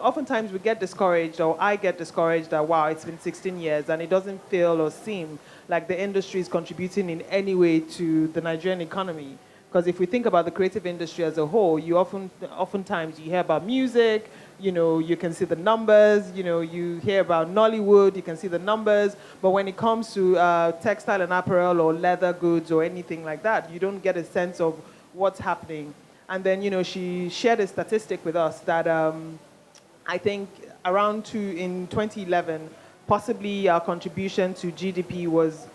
oftentimes we get discouraged, or I get discouraged that, wow, it's been 16 years and it doesn't feel or seem like the industry is contributing in any way to the Nigerian economy. Because if we think about the creative industry as a whole, oftentimes you hear about music, you can see the numbers, you hear about Nollywood, you can see the numbers, but when it comes to textile and apparel or leather goods or anything like that, you don't get a sense of what's happening. And then, she shared a statistic with us that I think in 2011, possibly our contribution to GDP was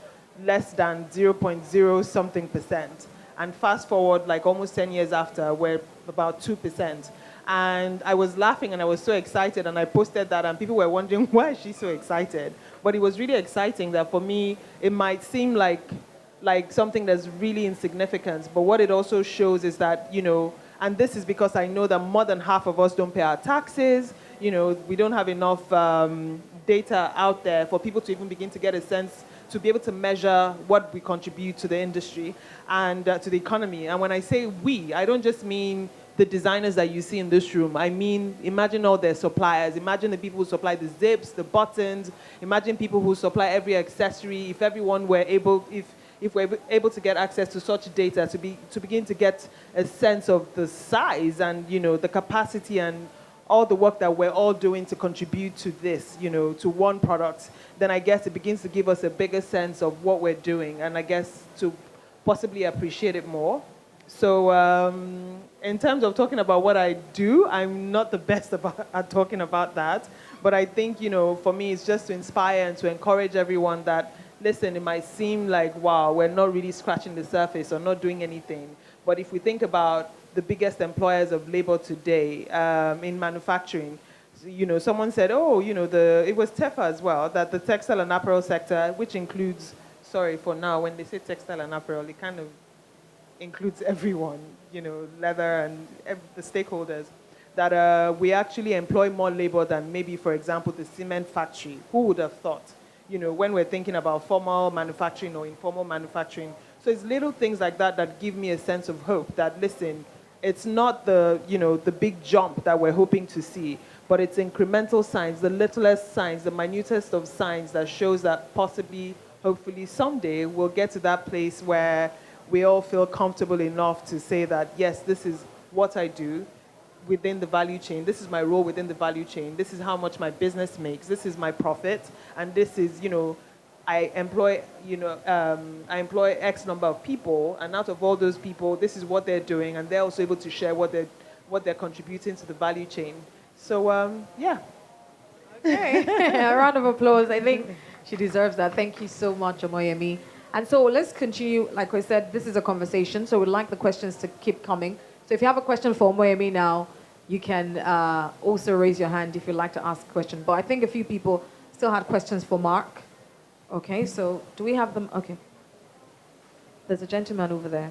less than 0.0 something percent. And fast forward, like almost 10 years after, we're about 2%. And I was laughing and I was so excited, and I posted that, and people were wondering, why is she so excited? But it was really exciting that for me, it might seem like something that's really insignificant, but what it also shows is that, and this is because I know that more than half of us don't pay our taxes, we don't have enough data out there for people to even begin to get a sense, to be able to measure what we contribute to the industry and to the economy. And when I say we, I don't just mean the designers that you see in this room. I mean, imagine all their suppliers. Imagine the people who supply the zips, the buttons. Imagine people who supply every accessory. If everyone were able, if we're able to get access to such data, to begin to get a sense of the size and, the capacity and all the work that we're all doing to contribute to this, to one product, then I guess it begins to give us a bigger sense of what we're doing, and I guess to possibly appreciate it more. So in terms of talking about what I do, I'm not the best at talking about that, but I think, for me, it's just to inspire and to encourage everyone that, listen, it might seem like, wow, we're not really scratching the surface or not doing anything. But if we think about the biggest employers of labor today in manufacturing, someone said, it was Tefa as well, that the textile and apparel sector, which includes, sorry for now, when they say textile and apparel, it kind of includes everyone, leather and the stakeholders, that we actually employ more labor than maybe, for example, the cement factory. Who would have thought? When we're thinking about formal manufacturing or informal manufacturing. So it's little things like that that give me a sense of hope that, listen, it's not the big jump that we're hoping to see, but it's incremental signs, the littlest signs, the minutest of signs that shows that possibly, hopefully someday we'll get to that place where we all feel comfortable enough to say that, yes, this is what I do within the value chain. This is my role within the value chain. This is how much my business makes. This is my profit. And this is, I employ X number of people, and out of all those people, this is what they're doing, and they're also able to share what they're contributing to the value chain. So, yeah. Okay, a round of applause. I think she deserves that. Thank you so much, Omoyemi. And so let's continue. Like I said, this is a conversation, so we'd like the questions to keep coming. So if you have a question for Omoyemi now, you can also raise your hand if you'd like to ask a question. But I think a few people still had questions for Mark. Okay, so do we have them? Okay. There's a gentleman over there.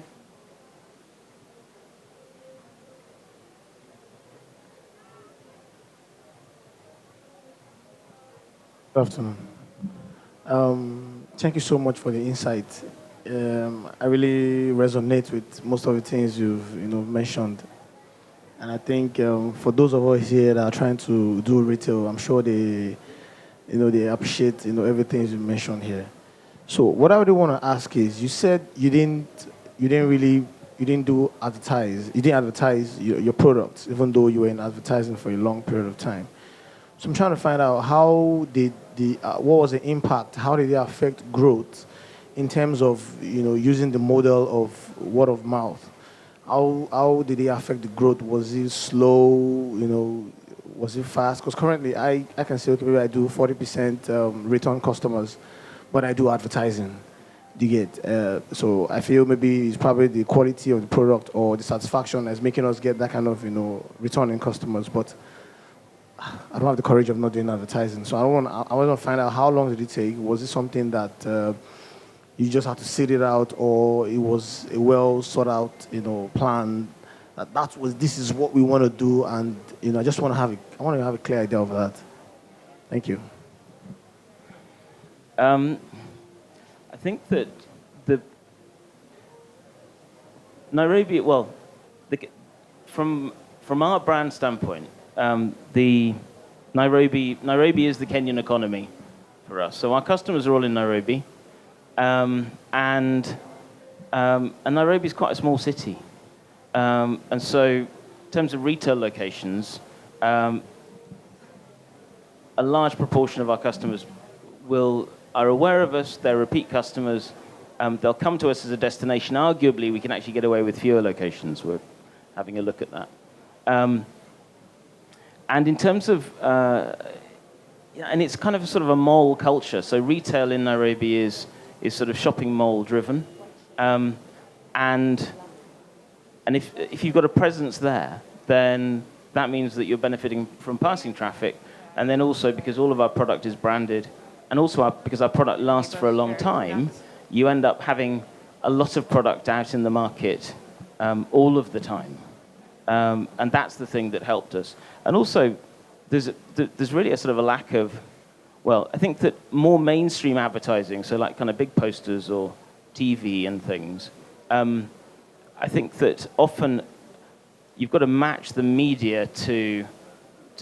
Good afternoon. Thank you so much for the insight. I really resonate with most of the things you've mentioned, and I think for those of us here that are trying to do retail, I'm sure they appreciate everything you mentioned here. So what I really want to ask is, you said you didn't advertise your products, even though you were in advertising for a long period of time. So I'm trying to find out how did what was the impact? How did it affect growth in terms of using the model of word of mouth? How did it affect the growth? Was it slow? Was it fast? Because currently I can say, okay, maybe I do 40% return customers, but I do advertising. You get so I feel maybe it's probably the quality of the product or the satisfaction that's making us get that kind of returning customers. But I don't have the courage of not doing advertising. So I want to find out how long did it take? Was it something that you just had to sit it out, or it was a well sought out plan? This is what we want to do, and I just want to have a clear idea of that. Thank you. I think that the Nairobi, from our brand standpoint, the Nairobi is the Kenyan economy for us. So our customers are all in Nairobi, and Nairobi is quite a small city, and so in terms of retail locations, a large proportion of our customers are aware of us, they're repeat customers, they'll come to us as a destination. Arguably, we can actually get away with fewer locations. We're having a look at that. And in terms of, and it's kind of sort of a mall culture. So retail in Nairobi is sort of shopping mall driven. And if you've got a presence there, then that means that you're benefiting from passing traffic. And then also because all of our product is branded, and also because our product lasts for a long time, you end up having a lot of product out in the market all of the time. And that's the thing that helped us. And also, there's really a sort of a lack of, I think that more mainstream advertising, so like kind of big posters or TV and things, I think that often you've got to match the media to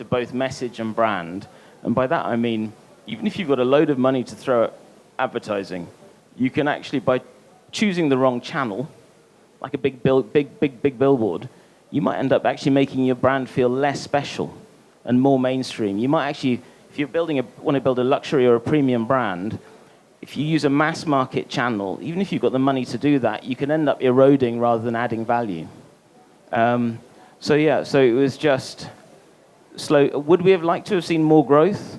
both message and brand. And by that I mean, even if you've got a load of money to throw at advertising, you can actually, by choosing the wrong channel, like a big billboard, you might end up actually making your brand feel less special and more mainstream. You might actually, if you're want to build a luxury or a premium brand, if you use a mass market channel, even if you've got the money to do that, you can end up eroding rather than adding value. So it was just slow. Would we have liked to have seen more growth?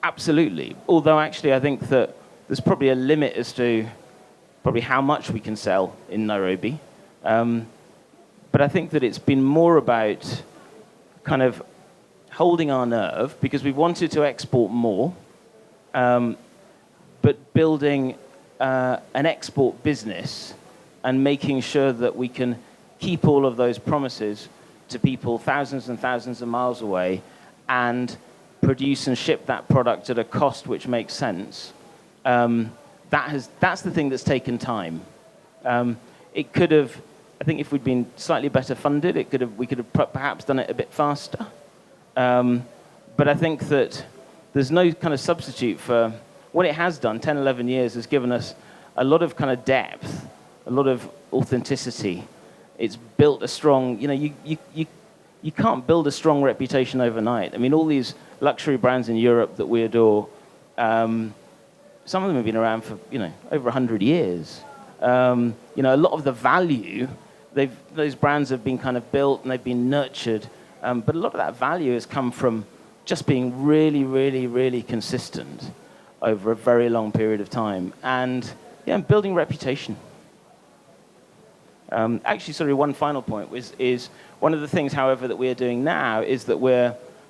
Absolutely. Although actually I think that there's probably a limit as to probably how much we can sell in Nairobi. But I think that it's been more about kind of holding our nerve because we wanted to export more, but building an export business and making sure that we can keep all of those promises to people thousands and thousands of miles away and produce and ship that product at a cost which makes sense. That's the thing that's taken time. It could have, I think if we'd been slightly better funded, we could have perhaps done it a bit faster. But I think that there's no kind of substitute for what it has done. 10, 11 years has given us a lot of kind of depth, a lot of authenticity. It's built a strong, you can't build a strong reputation overnight. I mean, all these luxury brands in Europe that we adore, some of them have been around for, over 100 years. A lot of the value, those brands have been kind of built and they've been nurtured. But a lot of that value has come from just being really, really, really consistent over a very long period of time. And building reputation. Actually, one final point is one of the things, however, that we are doing now is that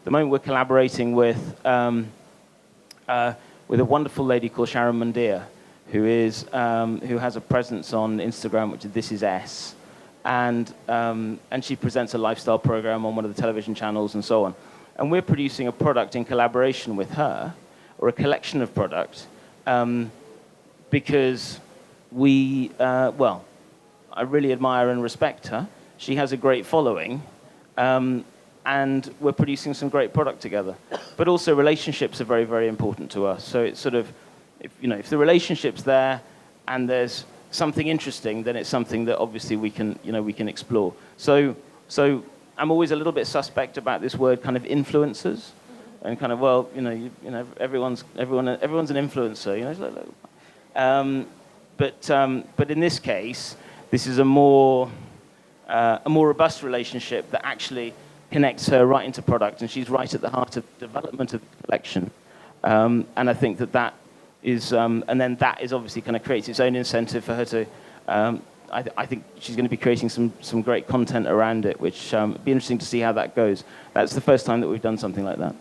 the moment we're collaborating with a wonderful lady called Sharon Mundia, who has a presence on Instagram, which is This Is S, and she presents a lifestyle program on one of the television channels and so on. And we're producing a product in collaboration with her, or a collection of products, because I really admire and respect her. She has a great following, and we're producing some great product together. But also relationships are very, very important to us. So it's sort of, if the relationship's there and there's something interesting, then it's something that obviously we can explore. So I'm always a little bit suspect about this word kind of influencers, and kind of everyone's an influencer, but in this case, this is a more robust relationship that actually connects her right into product, and she's right at the heart of development of the collection. And I think that and then that is obviously kind of creates its own incentive for her to. I think she's going to be creating some great content around it, which it'd be interesting to see how that goes. That's the first time that we've done something like that.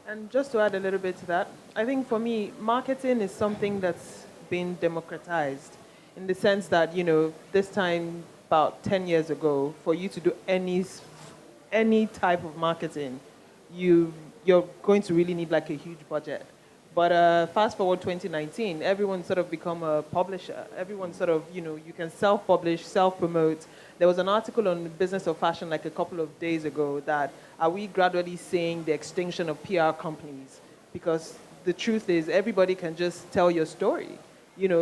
And just to add a little bit to that, I think for me, marketing is something that's been democratized in the sense that, this time about 10 years ago, for you to do any type of marketing, you're going to really need like a huge budget. But fast forward 2019, everyone's sort of become a publisher. Everyone sort of, you can self-publish, self-promote. There was an article on the Business of Fashion like a couple of days ago that are we gradually seeing the extinction of PR companies? Because the truth is everybody can just tell your story.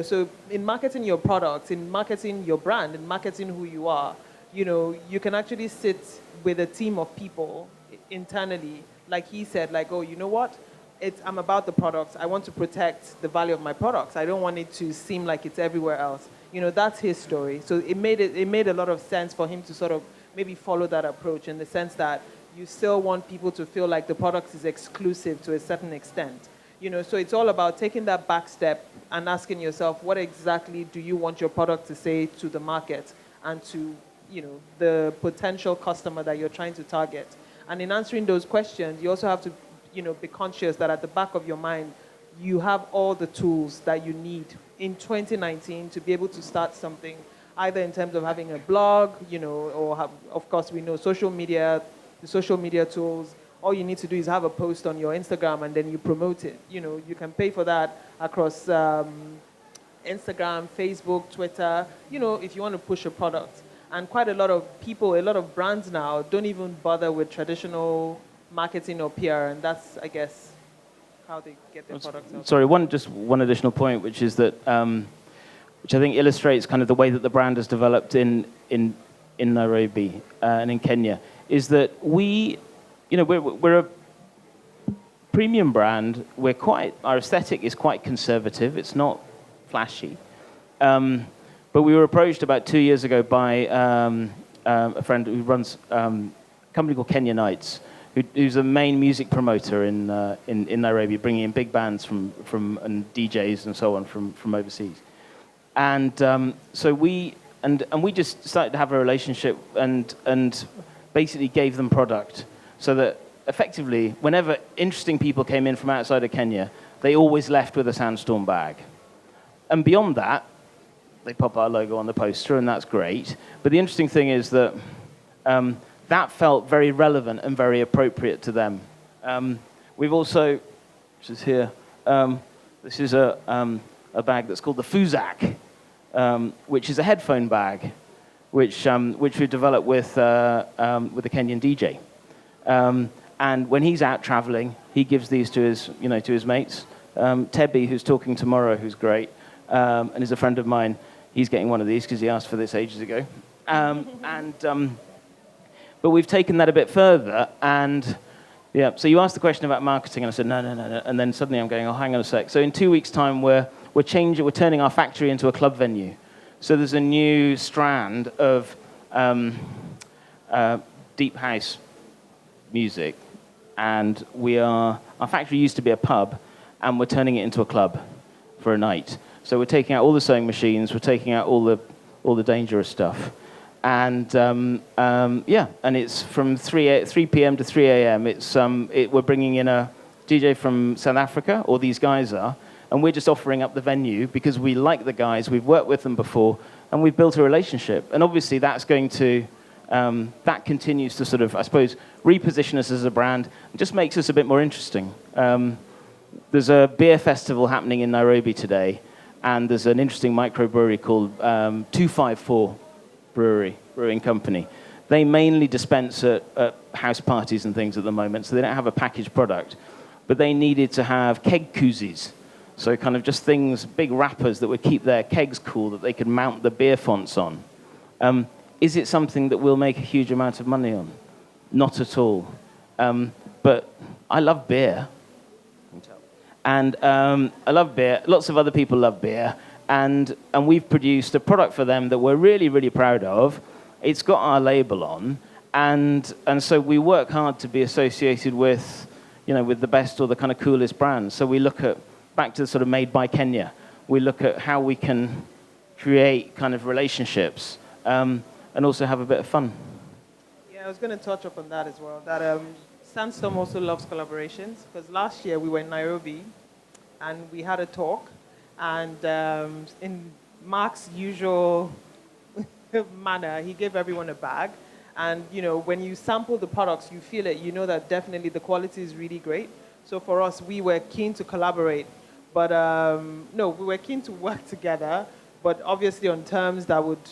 So in marketing your products, in marketing your brand, in marketing who you are, you can actually sit with a team of people internally, like he said, like, oh, you know what? I'm about the products. I want to protect the value of my products. I don't want it to seem like it's everywhere else. That's his story. So it made a lot of sense for him to sort of maybe follow that approach in the sense that you still want people to feel like the product is exclusive to a certain extent. So it's all about taking that back step and asking yourself, what exactly do you want your product to say to the market and to, the potential customer that you're trying to target? And in answering those questions, you also have to be conscious that at the back of your mind, you have all the tools that you need in 2019 to be able to start something, either in terms of having a blog, or of course we know social media, the social media tools. All you need to do is have a post on your Instagram and then you promote it. You can pay for that across Instagram, Facebook, Twitter, if you want to push a product. And quite a lot of people, a lot of brands now don't even bother with traditional marketing or PR, and that's, I guess, how they get their products out. Sorry, one additional point, which is that, which I think illustrates kind of the way that the brand has developed in Nairobi and in Kenya, is that we're a premium brand. Our aesthetic is quite conservative. It's not flashy, but we were approached about 2 years ago by a friend who runs a company called Kenyan, who's a main music promoter in Nairobi, bringing in big bands from and DJs and so on from overseas. And so we just started to have a relationship and basically gave them product, so that effectively, whenever interesting people came in from outside of Kenya, they always left with a Sandstorm bag. And beyond that, they pop our logo on the poster, and that's great. But the interesting thing is that that felt very relevant and very appropriate to them. We've also, which is here, this is a bag that's called the Fuzak, which is a headphone bag, which we developed with a Kenyan DJ. And when he's out traveling, he gives these to his mates. Tebby, who's talking tomorrow, who's great, and is a friend of mine, he's getting one of these because he asked for this ages ago. But we've taken that a bit further, and yeah. So you asked the question about marketing, and I said no, and then suddenly I'm going, oh, hang on a sec. So in 2 weeks' time, we're turning our factory into a club venue. So there's a new strand of deep house music, and our factory used to be a pub, and we're turning it into a club for a night. So we're taking out all the sewing machines, we're taking out all the dangerous stuff. And and it's from 3 p.m. to 3 a.m. We're bringing in a DJ from South Africa, or these guys are, and we're just offering up the venue because we like the guys, we've worked with them before, and we've built a relationship. And obviously that's going to, that continues to sort of, I suppose, reposition us as a brand, and just makes us a bit more interesting. There's a beer festival happening in Nairobi today, and there's an interesting microbrewery called 254 Brewing Company. They mainly dispense at house parties and things at the moment, so they don't have a packaged product. But they needed to have keg koozies, so kind of just things, big wrappers that would keep their kegs cool that they could mount the beer fonts on. Is it something that we'll make a huge amount of money on? Not at all. But I love beer. And I love beer. Lots of other people love beer. And we've produced a product for them that we're really, really proud of. It's got our label on. And so we work hard to be associated with, with the best or the kind of coolest brands. So we look at back to the sort of made by Kenya. We look at how we can create kind of relationships and also have a bit of fun. Yeah, I was going to touch up on that as well. That Sandstorm also loves collaborations, because last year we were in Nairobi and we had a talk, and in Mark's usual manner, he gave everyone a bag. And when you sample the products, you feel it. You know that definitely the quality is really great. So for us, we were keen to collaborate, but no, we were keen to work together, but obviously on terms that would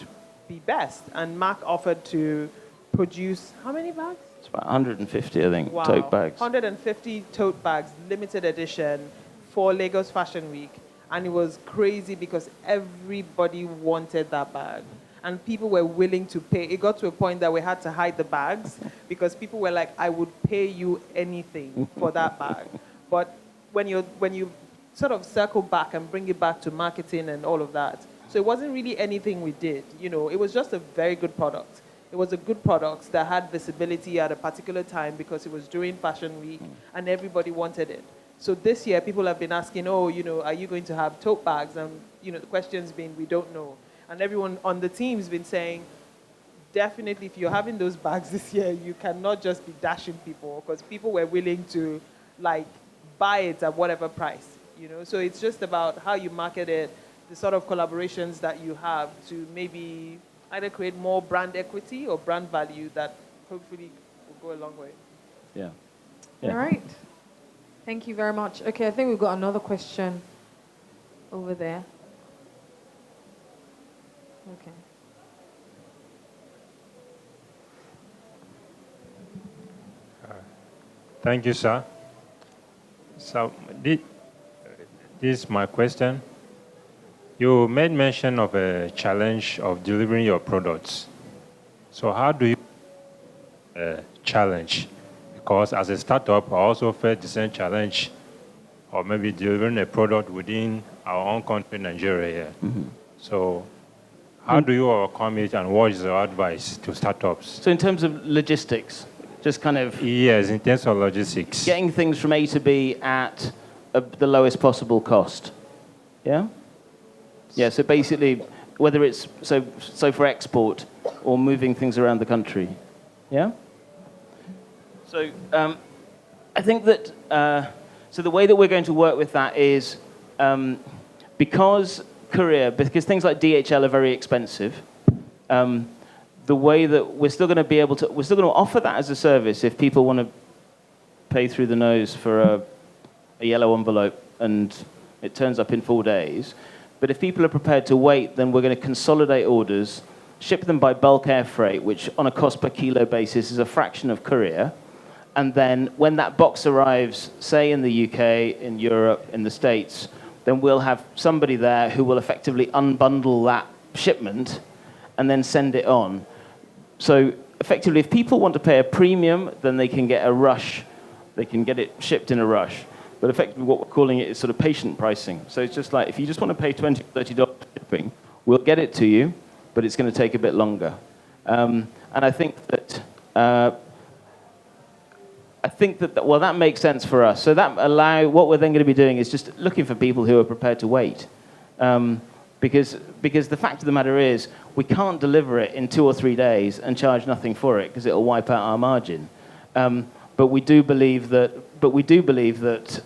be best. And Mark offered to produce how many bags? It's about 150, I think, Wow. tote bags. 150 tote bags, limited edition, for Lagos Fashion Week. And it was crazy because everybody wanted that bag. And people were willing to pay. It got to a point that we had to hide the bags because people were like, I would pay you anything for that bag. But when you sort of circle back and bring it back to marketing and all of that, so it wasn't really anything we did. It was just a very good product. It was a good product that had visibility at a particular time because it was during Fashion Week and everybody wanted it. So this year, people have been asking, are you going to have tote bags? And, the question's been, we don't know. And everyone on the team's been saying, definitely, if you're having those bags this year, you cannot just be dashing people, because people were willing to, buy it at whatever price, So it's just about how you market it, the sort of collaborations that you have to maybe either create more brand equity or brand value that hopefully will go a long way. Yeah. All right. Thank you very much. Okay, I think we've got another question over there. Okay. Thank you, sir. So this is my question. You made mention of a challenge of delivering your products. So how do you challenge? Because as a startup, I also faced the same challenge of maybe delivering a product within our own country, Nigeria here. Mm-hmm. So how do you overcome it, and what is your advice to startups? So in terms of logistics, just kind of... Yes, in terms of logistics. Getting things from A to B at the lowest possible cost. Yeah? Yeah, so basically, whether it's so for export or moving things around the country. Yeah? So I think that... so the way that we're going to work with that is because things like DHL are very expensive, the way that we're still going to offer that as a service if people want to pay through the nose for a yellow envelope and it turns up in 4 days. But if people are prepared to wait, then we're going to consolidate orders, ship them by bulk air freight, which on a cost per kilo basis is a fraction of courier. And then when that box arrives, say in the UK, in Europe, in the States, then we'll have somebody there who will effectively unbundle that shipment and then send it on. So effectively, if people want to pay a premium, then they can get a rush. They can get it shipped in a rush. But effectively, what we're calling it is sort of patient pricing. So it's just like, if you just want to pay $20, $30 shipping, we'll get it to you, but it's going to take a bit longer. And I think that... well, that makes sense for us. So what we're then going to be doing is just looking for people who are prepared to wait. Because the fact of the matter is, we can't deliver it in 2 or 3 days and charge nothing for it because it'll wipe out our margin. But we do believe that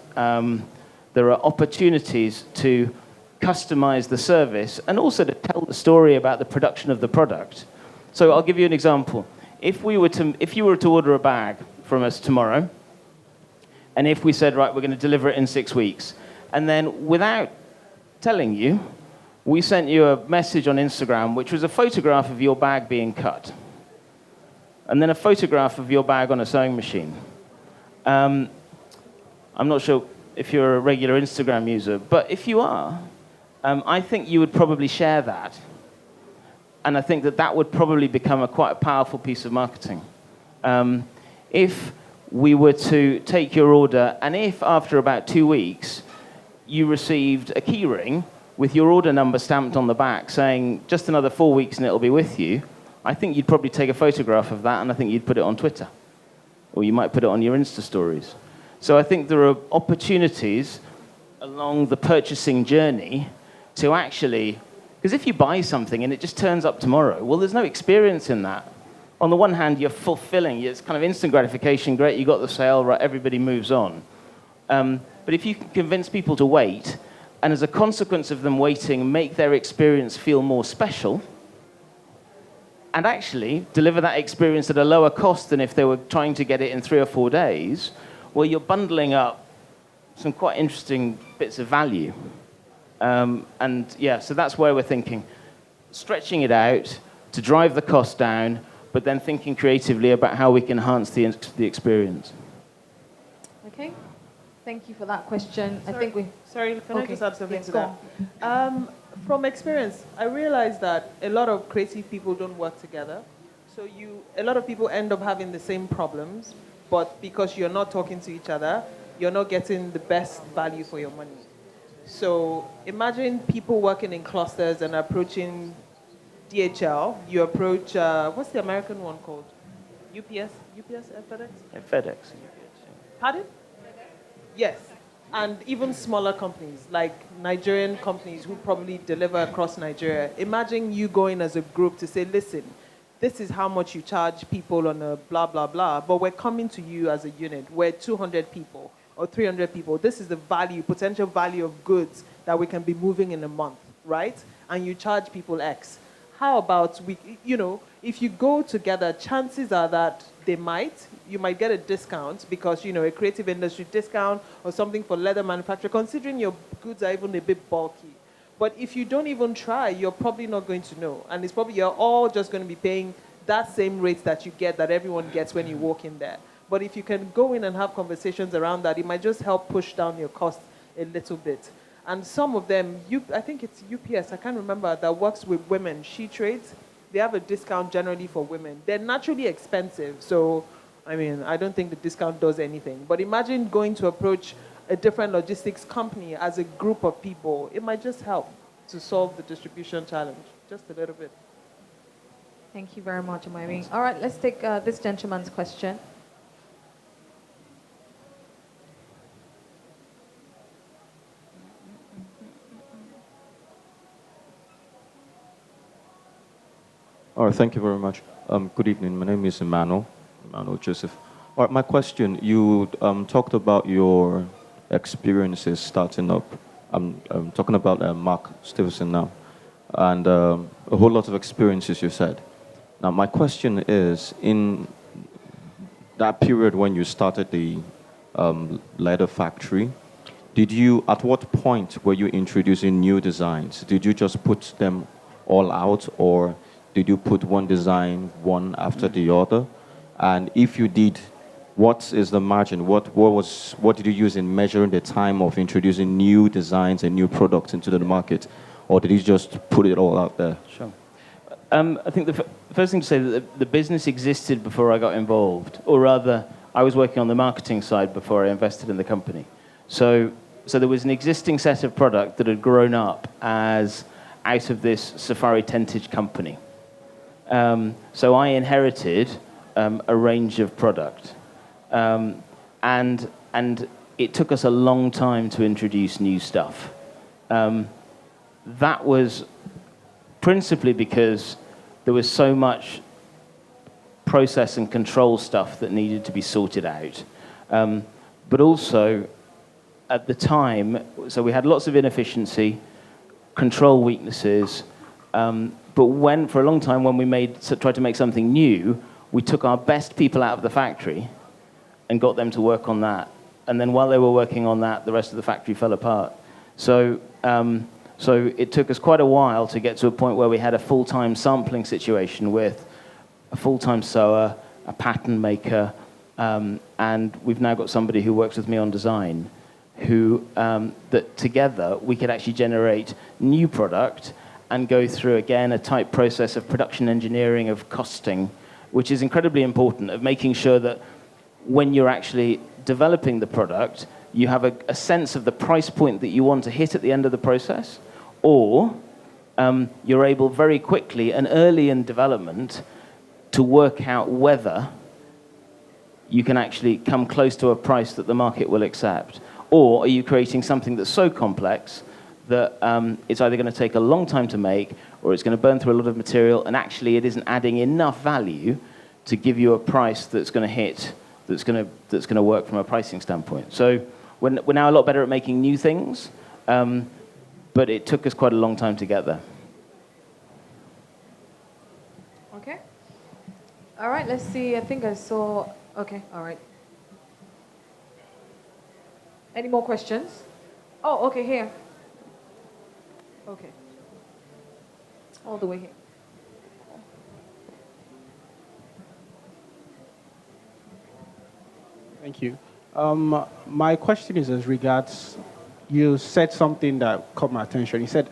there are opportunities to customize the service and also to tell the story about the production of the product. So I'll give you an example. If you were to order a bag from us tomorrow, and if we said, right, we're going to deliver it in 6 weeks, and then without telling you, we sent you a message on Instagram, which was a photograph of your bag being cut, and then a photograph of your bag on a sewing machine. I'm not sure if you're a regular Instagram user, but if you are, I think you would probably share that, and I think that would probably become quite a powerful piece of marketing. If we were to take your order, and if after about 2 weeks you received a key ring with your order number stamped on the back saying just another 4 weeks and it'll be with you, I think you'd probably take a photograph of that and I think you'd put it on Twitter. Or you might put it on your Insta stories. So I think there are opportunities along the purchasing journey to actually, because if you buy something and it just turns up tomorrow, well, there's no experience in that. On the one hand, you're fulfilling, it's kind of instant gratification, great, you got the sale, right, everybody moves on. But if you can convince people to wait, and as a consequence of them waiting, make their experience feel more special, and actually deliver that experience at a lower cost than if they were trying to get it in 3 or 4 days, well, you're bundling up some quite interesting bits of value. And yeah, so that's where we're thinking, stretching it out to drive the cost down, but then thinking creatively about how we can enhance the experience. Okay, thank you for that question. Sorry, I think we... Sorry, can I just add something Yes, to go that? on. From experience, I realized that a lot of creative people don't work together. So a lot of people end up having the same problems, but because you're not talking to each other, you're not getting the best value for your money. So imagine people working in clusters and approaching DHL. You approach, what's the American one called? UPS, FedEx? Yeah, FedEx. Pardon? Yes. And even smaller companies, like Nigerian companies who probably deliver across Nigeria. Imagine you going as a group to say, listen, this is how much you charge people on a blah, blah, blah, but we're coming to you as a unit. We're 200 people or 300 people. This is the value, potential value of goods that we can be moving in a month, right? And you charge people X. How about if you go together, chances are that you might get a discount because, a creative industry discount or something for leather manufacturer, considering your goods are even a bit bulky. But if you don't even try, you're probably not going to know. And it's probably, you're all just going to be paying that same rate that you get, that everyone gets when you walk in there. But if you can go in and have conversations around that, it might just help push down your costs a little bit. And some of them, I think it's UPS, I can't remember, that works with women, She Trades. They have a discount generally for women. They're naturally expensive, so, I don't think the discount does anything. But imagine going to approach a different logistics company as a group of people. It might just help to solve the distribution challenge, just a little bit. Thank you very much, Omoyemi. All right, let's take this gentleman's question. All right, thank you very much. Good evening. My name is Emmanuel Joseph. All right, my question, you talked about your experiences starting up. I'm talking about Mark Stephenson now, and a whole lot of experiences you said. Now, my question is, in that period when you started the leather factory, at what point were you introducing new designs? Did you just put them all out, or did you put one design one after the other? And if you did, what is the margin? What did you use in measuring the time of introducing new designs and new products into the market? Or did you just put it all out there? Sure. I think the first thing to say that the business existed before I got involved, or rather, I was working on the marketing side before I invested in the company. So there was an existing set of product that had grown up as out of this safari tentage company. So I inherited a range of product, and it took us a long time to introduce new stuff. That was principally because there was so much process and control stuff that needed to be sorted out. But also, at the time, so we had lots of inefficiency, control weaknesses, but for a long time, when we tried to make something new, we took our best people out of the factory and got them to work on that. And then while they were working on that, the rest of the factory fell apart. So it took us quite a while to get to a point where we had a full-time sampling situation with a full-time sewer, a pattern maker, and we've now got somebody who works with me on design, that together we could actually generate new product and go through, again, a tight process of production engineering, of costing, which is incredibly important, of making sure that when you're actually developing the product, you have a sense of the price point that you want to hit at the end of the process, or you're able very quickly and early in development to work out whether you can actually come close to a price that the market will accept, Or are you creating something that's so complex that it's either going to take a long time to make, or it's going to burn through a lot of material, and actually it isn't adding enough value to give you a price that's going to hit, that's going to work from a pricing standpoint. So we're now a lot better at making new things, but it took us quite a long time to get there. Okay. All right, let's see. I think I saw... Okay, all right. Any more questions? Oh, okay, here. Okay. All the way here. Thank you. My question is as regards, you said something that caught my attention. You said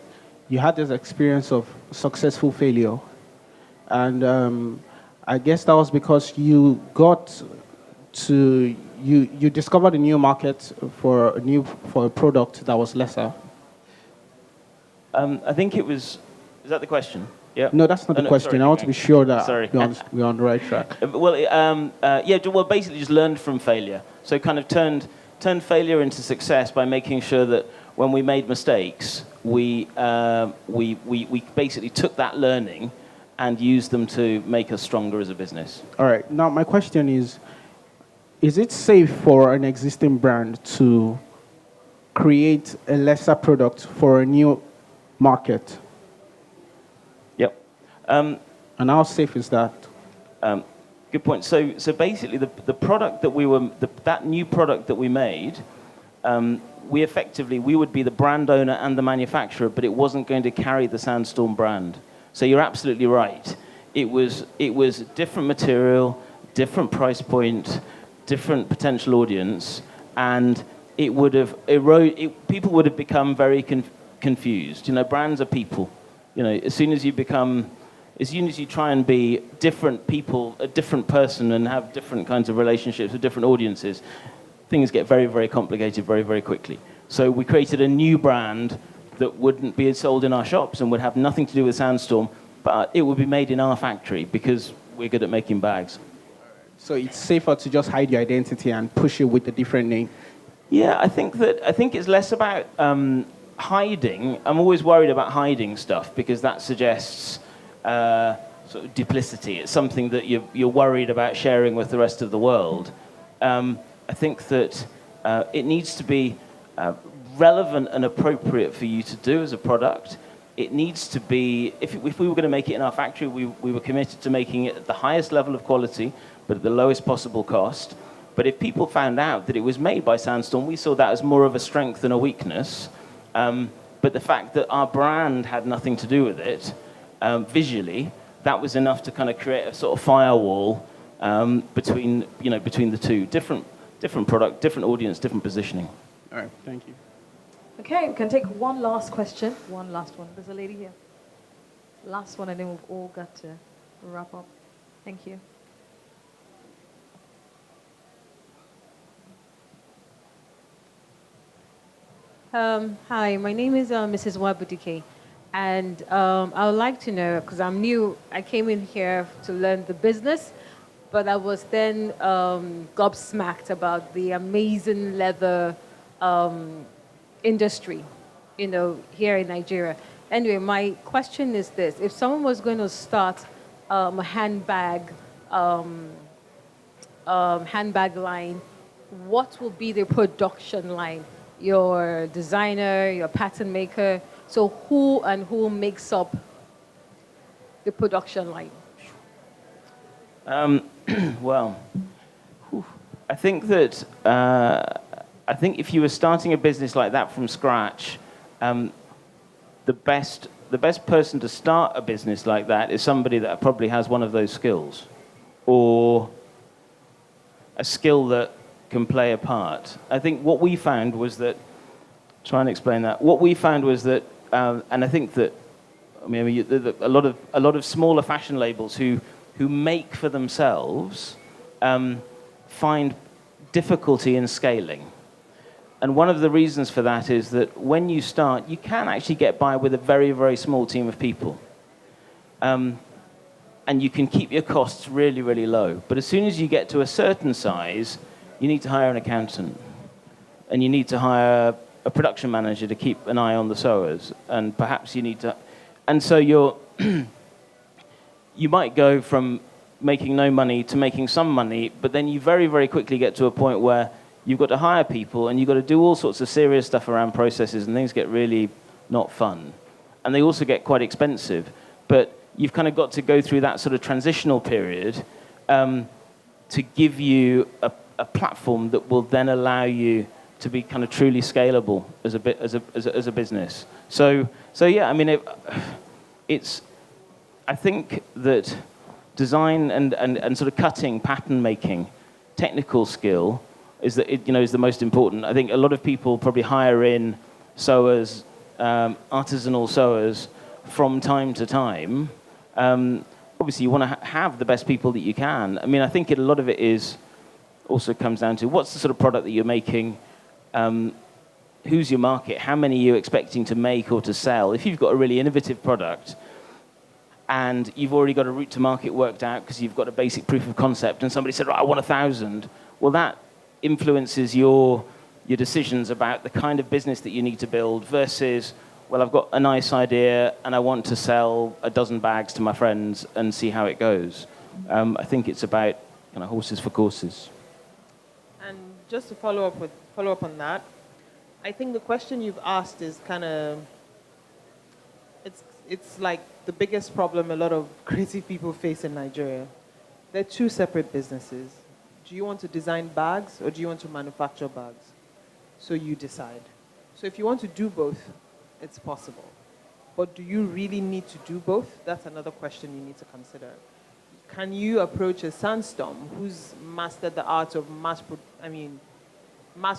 you had this experience of successful failure. And I guess that was because you got to, you discovered a new market for a product that was lesser. I think it was, is that the question? Yeah. No, that's not the question. Sorry, I want to be sure that sorry. we're on the right track. Well, basically just learned from failure. So kind of turned failure into success by making sure that when we made mistakes, we basically took that learning and used them to make us stronger as a business. All right. Now, my question is it safe for an existing brand to create a lesser product for a new market? Yep. And how safe is that? Good point. So basically, the product that that new product that we made, we would be the brand owner and the manufacturer, but it wasn't going to carry the Sandstorm brand. So you're absolutely right. It was different material, different price point, different potential audience, and it would have people would have become very confused. You know, brands are people. You know, as soon as you try and be different people, a different person, and have different kinds of relationships with different audiences, things get very, very complicated very, very quickly. So we created a new brand that wouldn't be sold in our shops and would have nothing to do with Sandstorm, but it would be made in our factory because we're good at making bags. So it's safer to just hide your identity and push it with a different name? Yeah, I think it's less about hiding. I'm always worried about hiding stuff because that suggests sort of duplicity. It's something that you're worried about sharing with the rest of the world. I think that it needs to be relevant and appropriate for you to do as a product. It needs to be, if we were going to make it in our factory, we were committed to making it at the highest level of quality, but at the lowest possible cost. But if people found out that it was made by Sandstorm, we saw that as more of a strength than a weakness. But the fact that our brand had nothing to do with it, visually, that was enough to kind of create a sort of firewall between the two. Different product, different audience, different positioning. All right, thank you. Okay, we can take one last question. One last one. There's a lady here. Last one, and then we've all got to wrap up. Thank you. Hi, my name is Mrs. Wabudike, and I would like to know, because I'm new, I came in here to learn the business, but I was then gobsmacked about the amazing leather industry, here in Nigeria. Anyway, my question is this. If someone was going to start a handbag line, what will be the production line? Your designer, your pattern maker. So who makes up the production line? Well, I think that if you were starting a business like that from scratch, the best person to start a business like that is somebody that probably has one of those skills, or a skill that can play a part. I think what we found was that, try and explain that. What we found was that, and I think that, a lot of smaller fashion labels who make for themselves find difficulty in scaling. And one of the reasons for that is that when you start, you can actually get by with a very, very small team of people. And you can keep your costs really, really low. But as soon as you get to a certain size, you need to hire an accountant. and you need to hire a production manager to keep an eye on the sewers, and perhaps you need to, and so you might go from making no money to making some money, but then you very, very quickly get to a point where you've got to hire people and you've got to do all sorts of serious stuff around processes, and things get really not fun. And they also get quite expensive. But you've kind of got to go through that sort of transitional period to give you a platform that will then allow you to be kind of truly scalable as a business. So yeah, I mean, I think that design and sort of cutting, pattern making, technical skill is the most important. I think a lot of people probably hire in sewers, artisanal sewers, from time to time. Obviously, you want to have the best people that you can. I mean, I think a lot of it also comes down to what's the sort of product that you're making, who's your market, how many are you expecting to make or to sell. If you've got a really innovative product and you've already got a route to market worked out because you've got a basic proof of concept and somebody said, I want 1,000, well, that influences your decisions about the kind of business that you need to build versus, well, I've got a nice idea and I want to sell a dozen bags to my friends and see how it goes. I think it's about kind of horses for courses. And just to follow up on that, I think the question you've asked is kind of, it's like the biggest problem a lot of creative people face in Nigeria. They're two separate businesses. Do you want to design bags or do you want to manufacture bags? So you decide. So if you want to do both, it's possible. But do you really need to do both? That's another question you need to consider. Can you approach a Sandstorm who's mastered the art of mass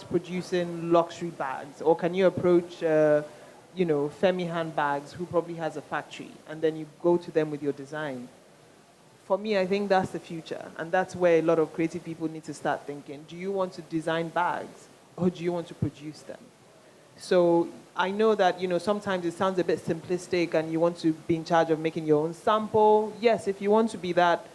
producing luxury bags? Or can you approach Femi Handbags, who probably has a factory, and then you go to them with your design? For me, I think that's the future, and that's where a lot of creative people need to start thinking. Do you want to design bags, or do you want to produce them? So I know that sometimes it sounds a bit simplistic, and you want to be in charge of making your own sample. Yes, if you want to be that,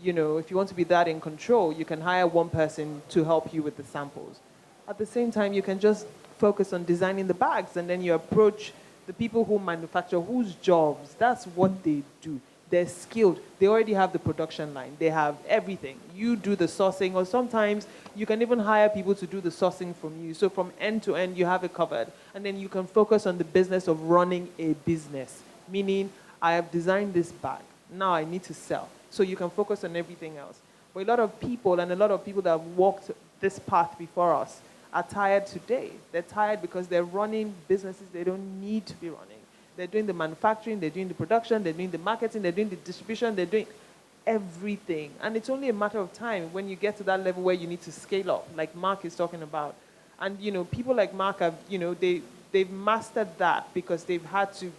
if you want to be that in control, you can hire one person to help you with the samples. At the same time, you can just focus on designing the bags, and then you approach the people who manufacture, whose jobs, that's what they do. They're skilled. They already have the production line. They have everything. You do the sourcing, or sometimes you can even hire people to do the sourcing from you. So from end to end, you have it covered. And then you can focus on the business of running a business, meaning I have designed this bag. Now I need to sell. So you can focus on everything else. But a lot of people that have walked this path before us are tired today. They're tired because they're running businesses they don't need to be running. They're doing the manufacturing, they're doing the production, they're doing the marketing, they're doing the distribution, they're doing everything. And it's only a matter of time when you get to that level where you need to scale up, like Mark is talking about. And people like Mark have, they've mastered that because they've had to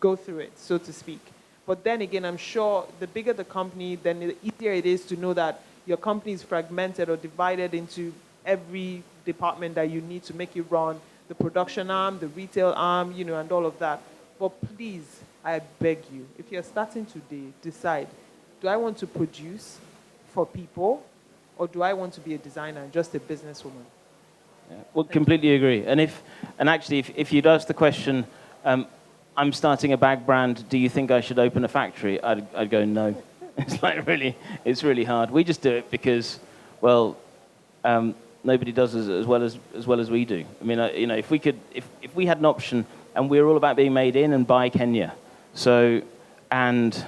go through it, so to speak. But then again, I'm sure the bigger the company, then the easier it is to know that your company is fragmented or divided into every department that you need to make it run, the production arm, the retail arm, and all of that. But please, I beg you, if you're starting today, decide, do I want to produce for people, or do I want to be a designer and just a businesswoman? Yeah, well, completely agree. And actually, if you'd asked the question, I'm starting a bag brand, do you think I should open a factory? I'd go, no. It's really hard. We just do it because, well, nobody does as well as we do. I mean, if we had an option, and we're all about being made in and by Kenya. So, and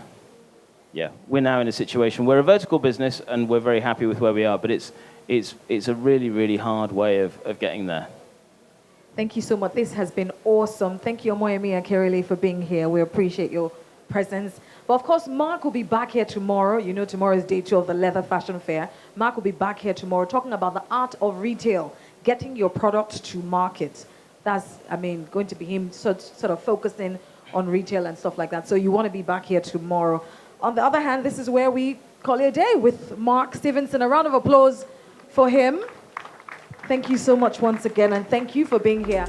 yeah, we're now in a situation, we're a vertical business and we're very happy with where we are, but it's a really, really hard way of getting there. Thank you so much. This has been awesome. Thank you, Omoyemi Akerele, for being here. We appreciate your presence. But of course, Mark will be back here tomorrow. Tomorrow is day 2 of the Leather Fashion Fair. Mark will be back here tomorrow talking about the art of retail, getting your product to market. That's, going to be him sort of focusing on retail and stuff like that. So you want to be back here tomorrow. On the other hand, this is where we call it a day with Mark Stephenson. A round of applause for him. Thank you so much once again, and thank you for being here.